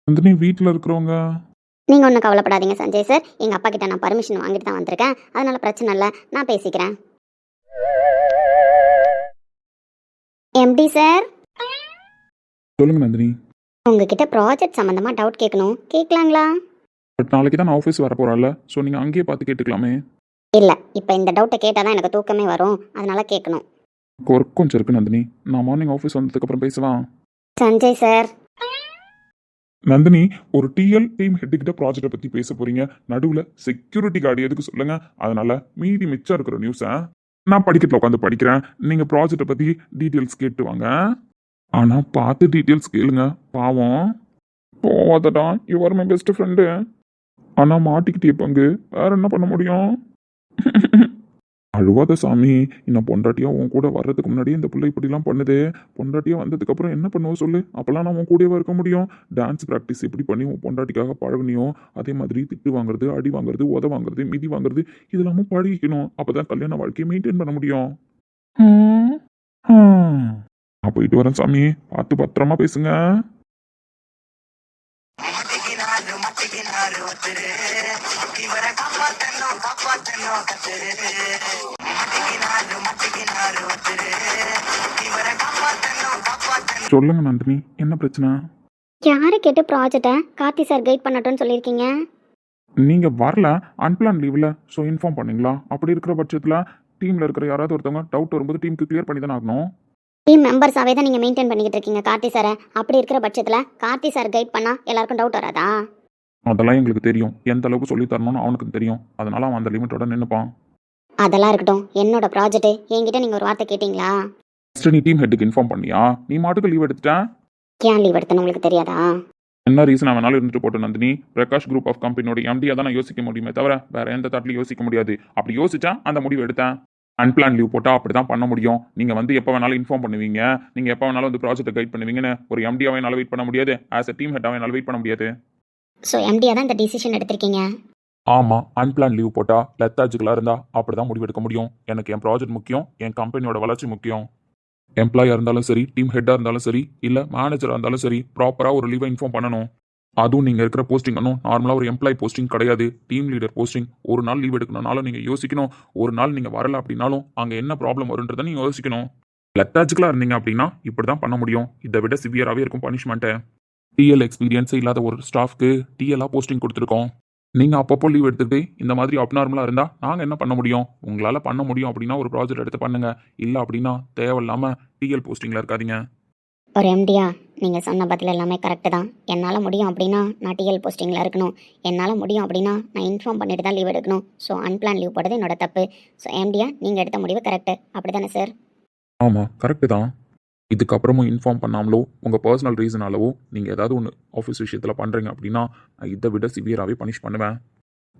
நந்தினி வீட்டில் இருக்கிறவங்க நீங்கள் ஒன்றும் கவலைப்படாதீங்க சஞ்சய் சார். எங்கள் அப்பா கிட்ட நான் பர்மிஷன் வாங்கிட்டு தான் வந்திருக்கேன். அதனால பிரச்சனை இல்லை, நான் பேசிக்கிறேன். எம்டி சார், சொல்லுங்க நந்தினி. உங்ககிட்ட ப்ராஜெக்ட் சம்மந்தமாக டவுட் கேட்கணும். கேட்கலாங்களா? பட் நாளைக்கு தான் நான் ஆஃபீஸ் வர போறேன்ல, ஸோ நீங்கள் அங்கேயே பார்த்து கேட்டுக்கலாமே. இல்லை, இப்போ இந்த டவுட்டை கேட்டால் தான் எனக்கு தூக்கமே வரும். அதனால கேட்கணும். ஒர்க் கொஞ்சம் இருக்கு நந்தினி, நான் மார்னிங் ஆஃபீஸ் வந்ததுக்கப்புறம் பேசலாம். சஞ்சய் சார், நந்தினி ஒரு டிஎல் டீம் ஹெட் கிட்ட ப்ராஜெக்டை பற்றி பேச போறீங்க. நடுவில் செக்யூரிட்டி கார்டு எதுக்கு சொல்லுங்க. அதனால மீதி மிச்சம் இருக்கிற நியூஸை நான் படிக்கட்டில் உட்காந்து படிக்கிறேன். நீங்கள் ப்ராஜெக்டை பற்றி டீட்டெயில்ஸ் கேட்டு வாங்க. ஆனால் பார்த்து டீட்டெயில்ஸ் கேளுங்க. பாவம் போவாதடா, யுவர் மை பெஸ்ட் ஃப்ரெண்டு. ஆனால் மாட்டிக்கிட்டே பங்கு, வேற என்ன பண்ண முடியும்? அழுவாத சாமி. இன்னும் பொண்டாட்டியா உன் கூட வர்றதுக்கு முன்னாடியே இந்த பிள்ளை இப்படிலாம் பண்ணுது. பொண்டாட்டியா வந்ததுக்கு அப்புறம் என்ன பண்ணுவோம் சொல்லு? அப்பெல்லாம் நான் உன் கூடவே இருக்க முடியும். டான்ஸ் ப்ராக்டிஸ் எப்படி பண்ணி உன் பொண்டாட்டிக்காக பழகணியோ அதே மாதிரி திட்டு வாங்குறது, அடி வாங்குறது, உத வாங்குறது, மிதி வாங்குறது இதெல்லாமும் பழகிக்கணும். அப்பதான் கல்யாண வாழ்க்கையை மெயின்டைன் பண்ண முடியும். நான் போயிட்டு வரேன் சாமி, பார்த்து பத்திரமா பேசுங்க. சொல்லுங்க நந்தினி, என்ன பிரச்சனை? யாரை கேட்டு ப்ராஜெக்டை கார்த்தி சார் கைட் பண்ணட்டும்னு சொல்லியிருக்கீங்க? நீங்க வரல, அன்பிளான் லீவ்ல, ஸோ இன்ஃபார்ம் பண்ணீங்களா? அப்படி இருக்கிற பட்சத்தில் டீம்ல இருக்கிற யாராவது ஒருத்தவங்க டவுட் வரும்போது டீமுக்கு கிளியர் பண்ணி தானே ஆகணும். டீம் மெம்பர்ஸாவே தான் நீங்கள் மெயின்டைன் பண்ணிக்கிட்டு இருக்கீங்க கார்த்தி சாரை. அப்படி இருக்கிற பட்சத்தில் கார்த்தி சார் கைட் பண்ணால் எல்லாருக்கும் டவுட் வராதா? அதெல்லாம் எங்களுக்கு தெரியும். எந்த அளவுக்கு சொல்லி தரணும்னு அவனுக்கு தெரியும். அதனால அவன் அந்த லிமிட்டோட நின்றுப்பான். அதெல்லாம் இருக்கட்டும். என்னோட ப்ராஜெக்ட் என்கிட்ட நீங்கள் ஒரு வார்த்தை கேட்டிங்களா? ஃபஸ்ட்டு நீ டீம் ஹெட்டுக்கு இன்ஃபார்ம் பண்ணியா? நீ மாட்டுக்கு லீவ் எடுத்துட்டேன். ஏன் லீவ் எடுத்தேன்னு உங்களுக்கு தெரியாதா? என்ன ரீசன் வேணாலும் இருந்துட்டு போட்டு நந்தினி. பிரகாஷ் குரூப் ஆஃப் கம்பெனியோட எம்டியாக தான் நான் யோசிக்க முடியுமே தவிர வேற எந்த தாட்லையும் யோசிக்க முடியாது. அப்படி யோசிச்சா அந்த முடிவு எடுத்தேன். அன்பிளான் லீவ் போட்டால் அப்படி தான் பண்ண முடியும். நீங்கள் வந்து எப்போ வேணாலும் இன்ஃபார்ம் பண்ணுவீங்க, நீங்கள் எப்போ வேணாலும் வந்து ப்ராஜெக்ட்டை கைட் பண்ணுவீங்கன்னு ஒரு எம்டியாவே என்னால் வெயிட் பண்ண முடியாது. ஆஸ் எ டீம் ஹெட்டாவே என்னால் வெயிட் பண்ண முடியாது. ஸோ எம்டியாக தான் இந்த டிசிஷன் எடுத்திருக்கீங்க. ஆமாம், அன்பிளான் லீவ் போட்டால் லெத்தாஜிக்கலாக இருந்தால் அப்படி தான் முடிவெடுக்க முடியும். எனக்கு என் ப்ராஜெக்ட் முக்கியம், என் கம்பெனியோட வளர்ச்சி முக்கியம். எம்ப்ளாயாக இருந்தாலும் சரி, டீம் ஹெட்டாக இருந்தாலும் சரி, இல்லை மேனேஜராக இருந்தாலும் சரி, ப்ராப்பராக ஒரு லீவை இன்ஃபார்ம் பண்ணணும். அதுவும் நீங்கள் இருக்கிற போஸ்டிங் ஒன்றும் நார்மலாக ஒரு எம்ப்ளாய் போஸ்டிங் கிடையாது, டீம் லீடர் போஸ்டிங். ஒரு நாள் லீவ் எடுக்கணும்னாலும் நீங்கள் யோசிக்கணும், ஒரு நாள் நீங்கள் வரல அப்படின்னாலும் அங்கே என்ன ப்ராப்ளம் வருன்றதை நீங்கள் யோசிக்கணும். லெத்தாஜிக்கலாக இருந்தீங்க அப்படின்னா இப்படி தான் பண்ண முடியும். இதை விட சிவியராகவே இருக்கும் பனிஷ்மெண்ட்டு. டிஎல் எக்ஸ்பீரியன்ஸே இல்லாத ஒரு ஸ்டாஃப்க்கு டிஎல்லாக போஸ்டிங் கொடுத்துருக்கோம். நீங்கள் அப்பப்போ லீவ் எடுத்துகிட்டு இந்த மாதிரி அப்நார்மலாக இருந்தால் நாங்கள் என்ன பண்ண முடியும்? உங்களால் பண்ண முடியும் அப்படின்னா ஒரு ப்ராஜெக்ட் எடுத்து பண்ணுங்கள், இல்லை அப்படின்னா தேவையில்லாமல் டிஎல் போஸ்டிங்கில் இருக்காதீங்க. ஒரு எம்டியா நீங்கள் சொன்ன பதில் எல்லாமே கரெக்டு தான். என்னால் முடியும் அப்படின்னா நான் டிஎல் போஸ்டிங்கில் இருக்கணும், என்னால் முடியும் அப்படின்னா நான் இன்ஃபார்ம் பண்ணிட்டு தான் லீவ் எடுக்கணும். ஸோ அன்பிளான் லீவ் போடுறது என்னோட தப்பு. ஸோ எம்டியா நீங்கள் எடுத்த முடிவு கரெக்டு, அப்படி தானே சார்? ஆமாம், கரெக்டு தான். இதுக்கப்புறமும் இன்ஃபார்ம் பண்ணாமலோ உங்கள் பர்சனல் ரீசனாலவோ நீங்கள் ஏதாவது ஒன்று ஆஃபீஸ் விஷயத்தில் பண்ணுறீங்க அப்படின்னா நான் இதை விட சிவியராகவே பனிஷ் பண்ணுவேன்.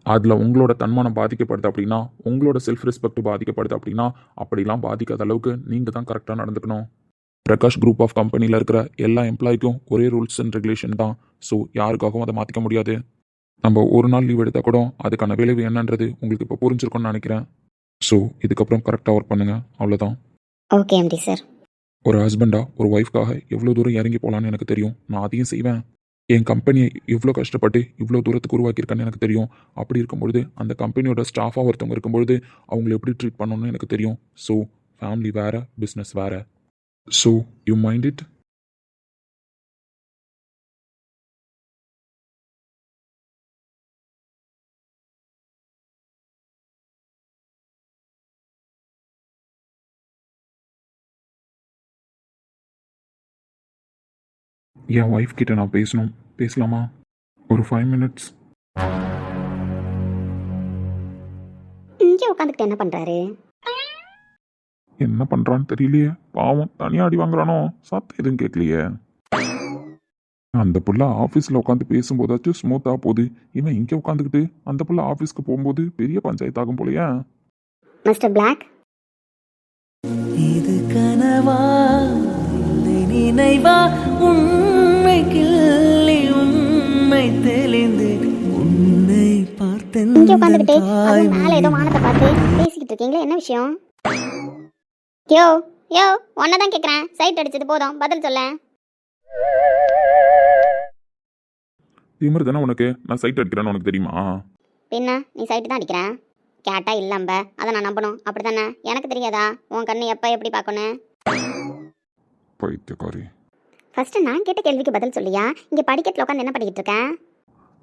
அதில் உங்களோட தன்மானம் பாதிக்கப்படுது அப்படின்னா, உங்களோட செல்ஃப் ரெஸ்பெக்ட் பாதிக்கப்படுது அப்படின்னா, அப்படிலாம் பாதிக்காத அளவுக்கு நீங்கள் தான் கரெக்டாக நடந்துக்கணும். பிரகாஷ் குரூப் ஆஃப் கம்பெனியில் இருக்கிற எல்லா எம்ப்ளாய்க்கும் ஒரே ரூல்ஸ் அண்ட் ரெகுலேஷன் தான். ஸோ யாருக்காகவும் அதை மாற்றிக்க முடியாது. நம்ம ஒரு நாள் லீவ் எடுத்தால் கூட அதுக்கான விளைவு என்னன்றது உங்களுக்கு இப்போ புரிஞ்சிருக்கும்னு நினைக்கிறேன். ஸோ இதுக்கப்புறம் கரெக்டாக ஒர்க் பண்ணுங்கள், அவ்வளோதான். Okay MD sir. ஒரு ஹஸ்பண்டாக ஒரு ஒய்ஃப்காக எவ்வளோ தூரம் இறங்கி போகலான்னு எனக்கு தெரியும். நான் அதையும் செய்வேன். என் கம்பெனியை எவ்வளோ கஷ்டப்பட்டு இவ்வளோ தூரத்துக்கு உருவாக்கியிருக்கேன்னு எனக்கு தெரியும். அப்படி இருக்கும்பொழுது அந்த கம்பெனியோட ஸ்டாஃபாக ஒருத்தவங்க இருக்கும்பொழுது அவங்கள எப்படி ட்ரீட் பண்ணணும்னு எனக்கு தெரியும். ஸோ ஃபேமிலி வேறு, பிஸ்னஸ் வேறு. So you mind it? N wife கிட்ட நான் பேசலாமா? ஒரு 5 minutes. இங்கே உட்காந்துக்கிட்டு என்ன பண்ணுறாரு? என்ன பண்ணுறான்னு தெரியலையே. பாவம், தனியாக அடி வாங்குறானோ? சத்தம் எதுவும் கேட்கலையே. அந்த புள்ள ஆஃபீஸில் உட்காந்து பேசும்போதாச்சும் ஸ்மூத்தாக போகுது. இவன் இங்கே உட்காந்துக்கிட்டு அந்த புள்ள ஆஃபீஸ்க்கு போகும்போது பெரிய பஞ்சாயத்து ஆகும் போலையா? மிஸ்டர் பிளாக், இது கனவா இல்லை நினைவா, உண்மை கிள்ளி உண்மை தெளிந்து உன்னை பார்த்தேன். இங்கே உட்காந்துக்கிட்டு அதுவும் மேலே ஏதோ வானத்தை பார்த்து பேசிக்கிட்டு இருக்கீங்களே, என்ன விஷயம்? யோ யோ, ஒன்றை தான் கேட்குறேன். சைட் அடிச்சது போதும், பதில் சொல்ல. திமிரு தானே உனக்கு? நான் சைட் அடிக்கிறேன்னு உனக்கு தெரியுமா? பின்ன நீ சைட்டு தான் அடிக்கிறேன். கேட்டா இல்லம்ப, அதை நான் நம்பணும், அப்படி தானே? எனக்கு தெரியாதா உன் கண்ணு எப்போ எப்படி பார்க்கணும்? பைத்தியக்காரி. ஃபர்ஸ்ட் நான் கேட்ட கேள்விக்கு பதில் சொல்லியா? இங்கே படிக்கட்டில் உட்காந்து என்ன பண்ணிக்கிட்டு இருக்கேன்?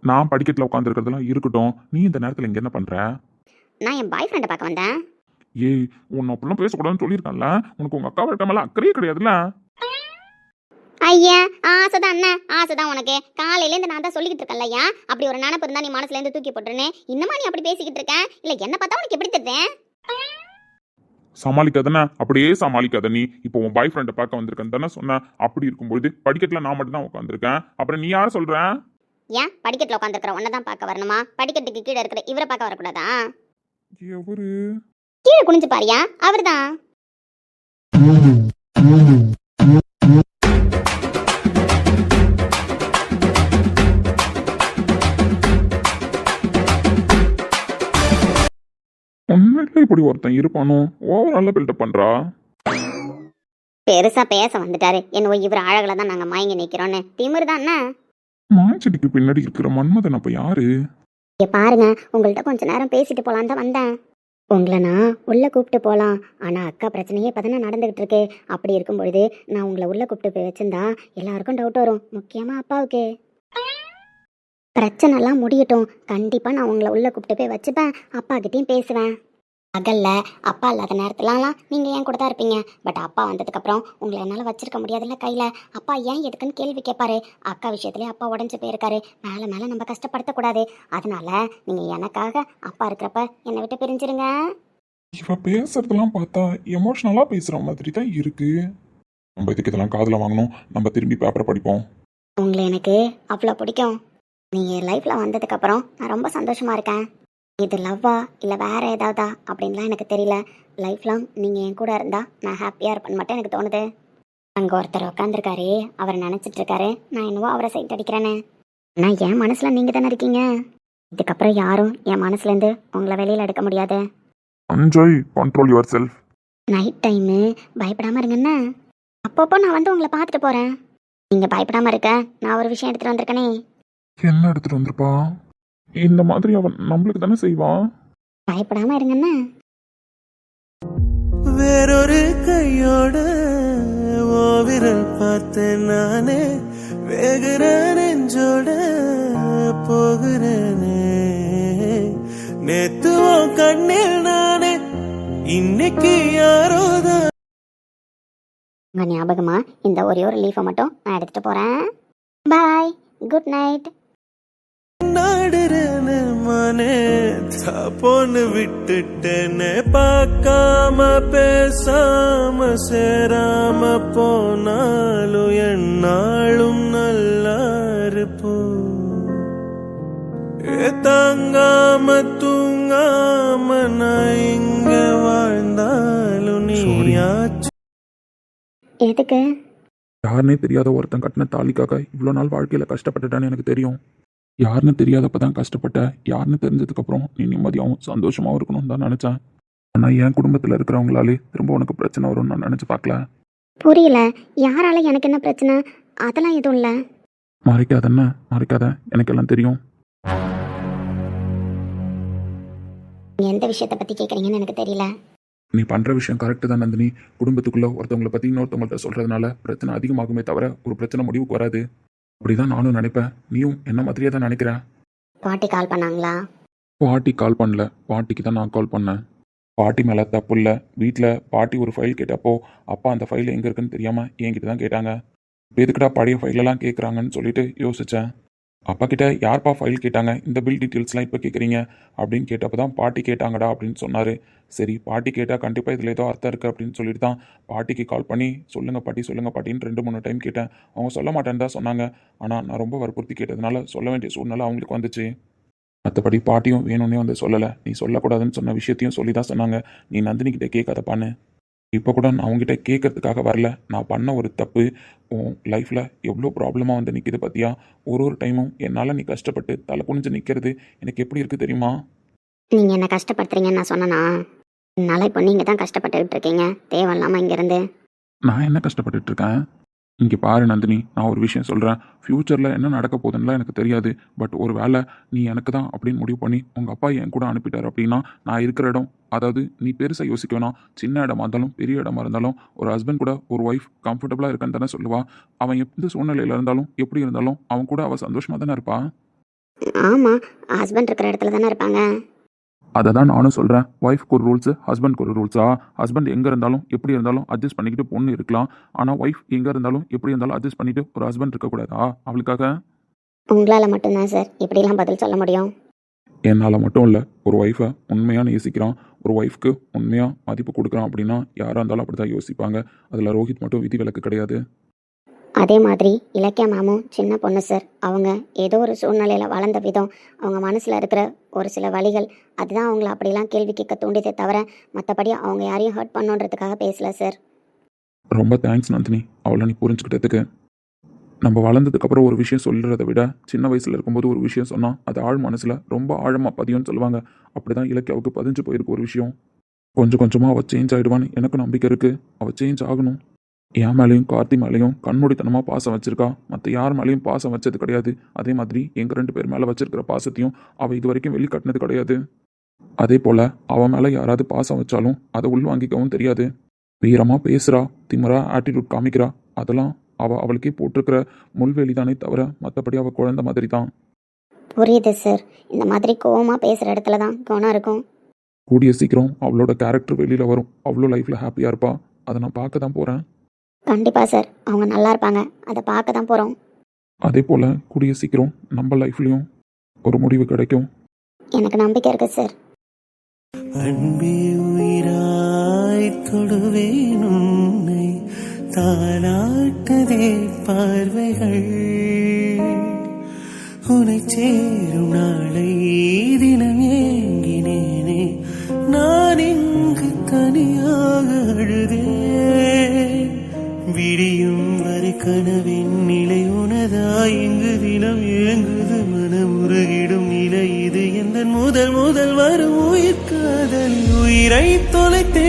நான் படிக்கட்டில் உட்காந்துருக்கிறதெல்லாம் இருக்கட்டும், நீ இந்த நேரத்தில் இங்கே என்ன பண்ணுற? நான் என் பாய் ஃப்ரெண்டை பார்க்க வந்தேன். ஏய், உன்னை அப்படிலாம் பேசக்கூடாதுன்னு சொல்லியிருக்கான்ல. உனக்கு உங்கள் அக்கா வரட்ட மேலே அக்கறையே கிடையாதுல்ல? ஐயா, ஆசைதான் அண்ணன், ஆசைதான் உனக்கு. காலையிலேருந்து நான் தான் சொல்லிக்கிட்டு இருக்கேன்ல ஐயா, அப்படி ஒரு நினப்பு இருந்தா நீ மனசுலேருந்து தூக்கி போட்டுருன்னு. இன்னமா நீ அப்படி பேசிக்கிட்டு இருக்க? இல்லை என்ன பார்த்தா உனக்கு எப்படி தெரியுது? சமாளிக்காதானே? அப்படியே சமாளிக்காத. நீ இப்போ உன் பாய் ஃப்ரெண்டை பார்க்க வந்திருக்கேன்னு தானே சொன்னேன். அப்படி இருக்கும்பொழுது படிக்கட்டில் நான் மட்டும் தான் உட்காந்துருக்கேன். அப்புறம் நீ யாரை சொல்ற? ஏன் படிக்கட்டில் உட்காந்துருக்கிற உன்னை தான் பார்க்க வரணுமா? படிக்கட்டுக்கு கீழே இருக்கிற இவரை பார்க்க வரக்கூடாதா? எவரு? கீழே குனிஞ்சு பாரியா, அவர்தான். உண்மையில இப்படி ஒருத்தன் இருப்பானோ? ஓவரால பில்டப் பண்றா. பெருசா பேச வந்துட்டாரு. என்னவோ இவர் அழகுல தான் நாங்க மயங்கி நிக்கிறோன்னு. திமிரு தான் என்ன? மாஞ்செடிக்கு பின்னாடி இருக்கிற மன்மதன் அப்ப யாரு? இங்க பாருங்க, உங்கள்கிட்ட கொஞ்ச நேரம் பேசிட்டு போலான்னு தான் வந்தேன். உங்களை நான் உள்ள கூப்பிட்டு போகலாம், ஆனா அக்கா பிரச்சனையே இப்பதானே நடந்துகிட்டு இருக்கு. அப்படி இருக்கும் பொழுது நான் உங்களை உள்ள கூப்பிட்டு போய் வச்சிருந்தா எல்லாருக்கும் டவுட் வரும், முக்கியமா அப்பாவுக்கு. பிரச்சனைலாம் முடியட்டும், கண்டிப்பா நான் உங்களை உள்ள கூப்பிட்டு போய் வச்சுப்பேன், அப்பா கிட்டையும் பேசுவேன். பகல்ல அப்பா இல்லாத நேரத்துலலாம் நீங்க ஏன் கூட தான் இருப்பீங்க. பட் அப்பா வந்ததுக்கு அப்புறம் உங்களை என்னால வச்சிருக்க முடியாதுல்ல கையில. அப்பா ஏன் எதுக்குன்னு கேள்வி கேட்பாரு. அக்கா விஷயத்துலயே அப்பா உடஞ்சு போயிருக்காரு. மேல மேல நம்ம கஷ்டப்படுத்தக்கூடாது. அதனால நீங்க எனக்காக அப்பா இருக்கிறப்ப என்னை விட்டு பிரிஞ்சிருங்க. இவ பேசுறதெல்லாம் பார்த்தா எமோஷனலா பேசுற மாதிரி தான் இருக்கு. நம்ம இதுக்கு இதெல்லாம் காதுல வாங்கணும். நம்ம திரும்பி பேப்பரை படிப்போம். உங்களை எனக்கு அவ்வளோ பிடிக்கும். நீ என் லைஃப்ல வந்ததுக்கு அப்புறம் நான் ரொம்ப சந்தோஷமா இருக்கேன். இது லவ்வா இல்லை வேற ஏதாவதா அப்படின்லாம் எனக்கு தெரியல. லைஃப் லாங் நீங்கள் என் கூட இருந்தால் நான் ஹாப்பியாக இருப்பேன்னு மட்டும் எனக்கு தோணுது. அங்கே ஒருத்தர் உட்காந்துருக்காரு, அவர் நினச்சிட்டு இருக்காரு நான் என்னவோ அவரை சைட் அடிக்கிறேன்னு. ஆனால் என் மனசில் நீங்கள் தானே இருக்கீங்க. இதுக்கப்புறம் யாரும் என் மனசுலேருந்து உங்களை வெளியில் எடுக்க முடியாது. Sanjay, control your self. Night time பயப்படாமல் இருங்கண்ணா. அப்பப்போ நான் வந்து உங்களை பார்த்துட்டு போகிறேன். நீங்கள் பயப்படாமல் இருக்க நான் ஒரு விஷயம் எடுத்துகிட்டு வந்திருக்கேனே. என்ன எடுத்துட்டு வந்திருப்பா? இந்த மாதிரி அவன் நம்மளுக்கு தானே செய்வான். பயப்படாமல் இருங்கண்ணா. வேறொரு கையோட ஓ விரல் பார்த்தேன் நானே, வேகுற நெஞ்சோட போகிறேனே. நேத்து உன் கண்ணில் நானே, இன்னைக்கு யாரோதான். உங்கள் ஞாபகமாக இந்த ஒரே ஒரு லீஃபை மட்டும் நான் எடுத்துகிட்டு போகிறேன். பாய், குட் நைட். நாடுறேன்னு மனே தாப்போன்னு விட்டுட்டேனே, பார்க்காம பேசாம சேராம போனாலும் என்னாலும் நல்லா இருப்போ. தாங்காம தூங்காம நான் இங்க வாழ்ந்தாலும் நீயாச்சு. எதுக்கு? யாருன்னே தெரியாத ஒருத்தன் கட்டின தாலிக்காக இவ்வளோ நாள் வாழ்க்கையில் கஷ்டப்பட்டுட்டான்னு எனக்கு தெரியும். யாருன்னு தெரியாதப்ப தான் கஷ்டப்பட்ட. யாருன்னு தெரிஞ்சதுக்கப்புறம் நீ நிம்மதியாகவும் சந்தோஷமாகவும் இருக்கணும்னு தான் நினச்சேன். ஆனால் என் குடும்பத்தில் இருக்கிறவங்களாலே திரும்ப உனக்கு பிரச்சனை வரும்னு நான் நினச்சி பார்க்கல. புரியல. யாரால எனக்கு என்ன பிரச்சனை? அதெல்லாம் எதுவும் இல்லை. மறைக்காதன்னா மறைக்காத, எனக்கு எல்லாம் தெரியும். நீங்கள் எந்த விஷயத்தை பற்றி கேட்குறீங்கன்னு எனக்கு தெரியல. நீ பண்ணுற விஷயம் கரெக்டு தான் நந்தினி. குடும்பத்துக்குள்ளே ஒருத்தவங்களை பற்றி இன்னொருத்தவங்கள்ட்ட சொல்கிறதுனால பிரச்சனை அதிகமாகுமே தவிர ஒரு பிரச்சனை முடிவுக்கு வராது. அப்படிதான் நானும் நினைப்பேன். நீயும் என்ன மாதிரியே தான் நினைக்கிற. பாட்டி கால் பண்ணாங்களா? பாட்டி கால் பண்ணல. பாட்டிக்கு தான் நான் கால் பண்ணேன். பாட்டி மேலே தப்பு இல்லை. வீட்டில் பாட்டி ஒரு ஃபைல் கேட்டப்போ அப்பா அந்த ஃபைல் எங்கே இருக்குன்னு தெரியாமல் என்கிட்ட தான் கேட்டாங்க. இப்போ எதுக்குடா பழைய ஃபைலெல்லாம் கேட்குறாங்கன்னு சொல்லிட்டு யோசித்தேன். அப்பா கிட்ட யார்ப்பா ஃபைல் கேட்டாங்க, இந்த பில் டீட்டெயில்ஸ்லாம் இப்போ கேட்குறீங்க அப்படின்னு கேட்டப்போ தான் பாட்டி கேட்டாங்கடா அப்படின்னு சொன்னார். சரி, பாட்டி கேட்டால் கண்டிப்பாக இதில் ஏதோ அர்த்தம் இருக்குது அப்படின்னு சொல்லிட்டு தான் பாட்டிக்கு கால் பண்ணி சொல்லுங்கள் பாட்டின்னு 2-3 டைம் கேட்டேன். அவங்க சொல்ல மாட்டேன்னு தான் சொன்னாங்க. ஆனால் நான் ரொம்ப வற்புறுத்தி கேட்டதுனால சொல்ல வேண்டிய சூழ்நிலை அவங்களுக்கு வந்துச்சு. மற்றபடி பாட்டியும் வேணும்னே வந்து சொல்லலை. நீ சொல்லக்கூடாதுன்னு சொன்ன விஷயத்தையும் சொல்லி தான் சொன்னாங்க, நீ நந்தினிக்கிட்ட கேட்காதப்பான்னு. இப்போ கூட நான் அவங்ககிட்ட கேட்கறதுக்காக வரல. நான் பண்ண ஒரு தப்பு உன் லைஃப்பில் எவ்வளோ ப்ராப்ளமாக வந்து நிற்கிது பார்த்தியா. ஒரு டைமும் என்னால் நீ கஷ்டப்பட்டு தலை குனிஞ்சு நிற்கிறது எனக்கு எப்படி இருக்குது தெரியுமா? நீங்கள் என்ன கஷ்டப்படுத்துறீங்கன்னு நான் சொன்னேனா? என்னால் இப்போ நீங்கள் தான் கஷ்டப்பட்டுக்கிட்டு இருக்கீங்க தேவையில்லாமல் இங்கேருந்து. நான் என்ன கஷ்டப்பட்டுட்டு இருக்கேன்? இங்கே பாரு நந்தினி, நான் ஒரு விஷயம் சொல்கிறேன். ஃப்யூச்சரில் என்ன நடக்க போகுதுன்னுலாம் எனக்கு தெரியாது. பட் ஒரு வேளை நீ எனக்கு தான் அப்படின்னு முடிவு பண்ணி உங்கள் அப்பா என் கூட அனுப்பிட்டார் அப்படின்னா நான் இருக்கிற இடம், அதாவது நீ பெருசாக யோசிக்க வேணாம். சின்ன இடமா இருந்தாலும் பெரிய இடமா இருந்தாலும் ஒரு ஹஸ்பண்ட் கூட ஒரு ஒய்ஃப் கம்ஃபர்டபுளாக இருக்கான்னு தானே சொல்லுவா. அவன் எந்த சூழ்நிலையில் இருந்தாலும் எப்படி இருந்தாலும் அவன் கூட அவள் சந்தோஷமாக தானே இருப்பா. ஆமாம், ஹஸ்பண்ட் இருக்கிற இடத்துல தானே இருப்பாங்க. அதை தான் நானும் சொல்கிறேன். ஒய்ஃப்க்கு ஒரு ரூல்ஸு, ஹஸ்பண்ட்க்கு ஒரு ரூல்ஸா? ஹஸ்பண்ட் எங்கே இருந்தாலும் எப்படி இருந்தாலும் அட்ஜஸ்ட் பண்ணிக்கிட்டு பொண்ணு இருக்கலாம். ஆனால் ஒய்ஃப் எங்கே இருந்தாலும் எப்படி இருந்தாலும் அட்ஜஸ்ட் பண்ணிட்டு ஒரு ஹஸ்பண்ட் இருக்கக்கூடாதா அவளுக்காக? உங்களால் மட்டும்தான் சார் இப்படிலாம் பதில் சொல்ல முடியும். என்னால் மட்டும் இல்லை. ஒரு ஒய்ஃபை உண்மையாக நேசிக்கிறான், ஒரு ஒய்ஃப்க்கு உண்மையாக மதிப்பு கொடுக்குறான் அப்படின்னா யாராக இருந்தாலும் அப்படி தான் யோசிப்பாங்க. அதில் ரோஹித் மட்டும் விதிவிலக்கு கிடையாது. அதே மாதிரி இலக்கியா மேமும் சின்ன பொண்ணு சார். அவங்க ஏதோ ஒரு சூழ்நிலையில் வளர்ந்த விதம், அவங்க மனசில் இருக்கிற ஒரு சில வழிகள், அதுதான் அவங்கள அப்படிலாம் கேள்வி கேட்க தூண்டியதே தவிர மற்றபடி அவங்க யாரையும் ஹர்ட் பண்ணுன்றதுக்காக பேசல சார். ரொம்ப தேங்க்ஸ் நந்தினி, அவளை நீ புரிஞ்சுக்கிட்டதுக்கு. நம்ம வளர்ந்ததுக்கப்புறம் ஒரு விஷயம் சொல்கிறத விட சின்ன வயசில் இருக்கும்போது ஒரு விஷயம் சொன்னால் அது ஆழ் மனசில் ரொம்ப ஆழமாக பதியும்னு சொல்லுவாங்க. அப்படி தான் இலக்கியாவுக்கு பதிஞ்சு போயிருக்கு ஒரு விஷயம். கொஞ்சம் கொஞ்சமாக அவள் சேஞ்ச் ஆகிடுவான்னு எனக்கு நம்பிக்கை இருக்குது. அவள் சேஞ்ச் ஆகணும். என் மேலேயும் கார்த்தி மேலேயும் கண்மூடித்தனமாக பாசம் வச்சிருக்கா. மற்ற யார் மேலேயும் பாசம் வச்சது கிடையாது. அதே மாதிரி எங்கள் 2 பேர் மேலே வச்சிருக்கிற பாசத்தையும் அவள் இது வரைக்கும் வெளிக்காட்டினது கிடையாது. அதே போல் அவன் மேலே யாராவது பாசம் வச்சாலும் அதை உள்வாங்கிக்கவும் தெரியாது. வீரமாக பேசுகிறா, திமிரா ஆட்டிடியூட் காமிக்கிறா. அதெல்லாம் அவளுக்கே போட்டிருக்கிற முள்வேலி தானே தவிர மற்றபடி அவள் குழந்தை மாதிரி தான். புரியுது சார். இந்த மாதிரி கோவமாக பேசுகிற இடத்துல தான் குணம் இருக்கும். கூடிய சீக்கிரம் அவளோட கேரக்டர் வெளியில் வரும். அவ்வளோ லைஃப்பில் ஹாப்பியாக இருப்பா. அதை நான் பார்க்க தான் போகிறேன். கண்டிப்பாக சார், அவங்க நல்லா இருப்பாங்க. அதை பார்க்க தான் போகிறோம். அதே போல் கூடிய சீக்கிரம் நம்ம லைஃப்லேயும் ஒரு முடிவு கிடைக்கும். எனக்கு நம்பிக்கை இருக்குது சார். அன்பே உயிராய் தொடுவேன் உன்னை, தாலாட்டுதே பார்வைகள், உன்னை சேரும் நாளை தினம் ஏங்கி நான் இங்கு தனியாக அழுதேன். விடியும் வரை கனவின் நிலை உனதாய் இங்கு தினம் ஏங்குது மனமுருகிடும் நிலை இது எந்த முதல் முதல் வரும் உயிர் காதல் உயிரை தொலைத்தே